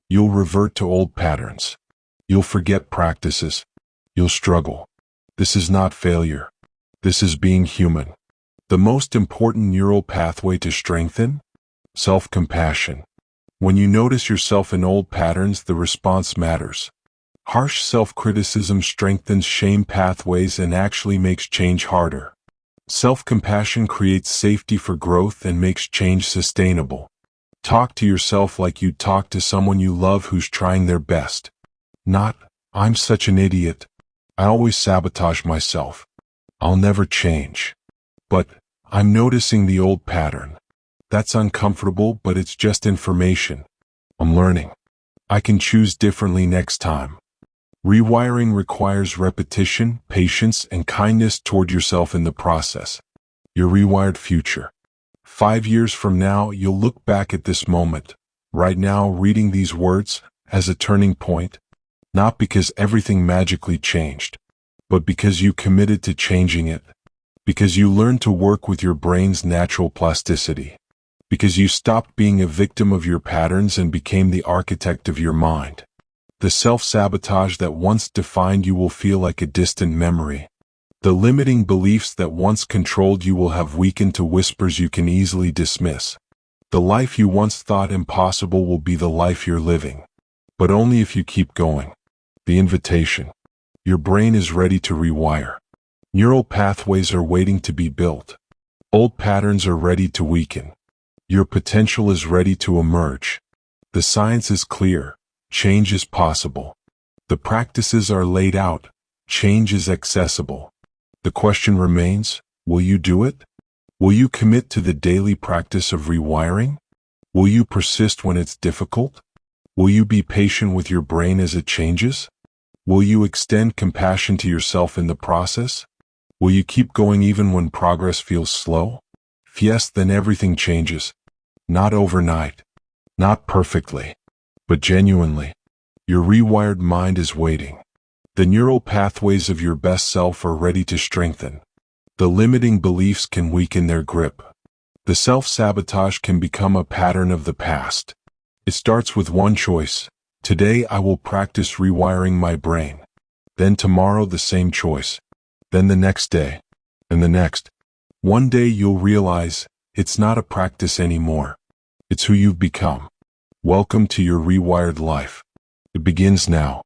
You'll revert to old patterns. You'll forget practices. You'll struggle. This is not failure. This is being human. The most important neural pathway to strengthen? Self-compassion. When you notice yourself in old patterns, the response matters. Harsh self-criticism strengthens shame pathways and actually makes change harder. Self-compassion creates safety for growth and makes change sustainable. Talk to yourself like you'd talk to someone you love who's trying their best. Not, I'm such an idiot. I always sabotage myself. I'll never change. But, I'm noticing the old pattern. That's uncomfortable, but it's just information. I'm learning. I can choose differently next time. Rewiring requires repetition, patience, and kindness toward yourself in the process. Your rewired future. 5 years from now, you'll look back at this moment, right now reading these words, as a turning point, not because everything magically changed, but because you committed to changing it, because you learned to work with your brain's natural plasticity, because you stopped being a victim of your patterns and became the architect of your mind. The self-sabotage that once defined you will feel like a distant memory. The limiting beliefs that once controlled you will have weakened to whispers you can easily dismiss. The life you once thought impossible will be the life you're living. But only if you keep going. The invitation. Your brain is ready to rewire. Neural pathways are waiting to be built. Old patterns are ready to weaken. Your potential is ready to emerge. The science is clear. Change is possible. The practices are laid out. Change is accessible. The question remains, will you do it? Will you commit to the daily practice of rewiring? Will you persist when it's difficult? Will you be patient with your brain as it changes? Will you extend compassion to yourself in the process? Will you keep going even when progress feels slow? If yes, then everything changes. Not overnight. Not perfectly. But genuinely. Your rewired mind is waiting. The neural pathways of your best self are ready to strengthen. The limiting beliefs can weaken their grip. The self-sabotage can become a pattern of the past. It starts with one choice. Today I will practice rewiring my brain. Then tomorrow the same choice. Then the next day. And the next. One day you'll realize it's not a practice anymore. It's who you've become. Welcome to your rewired life. It begins now.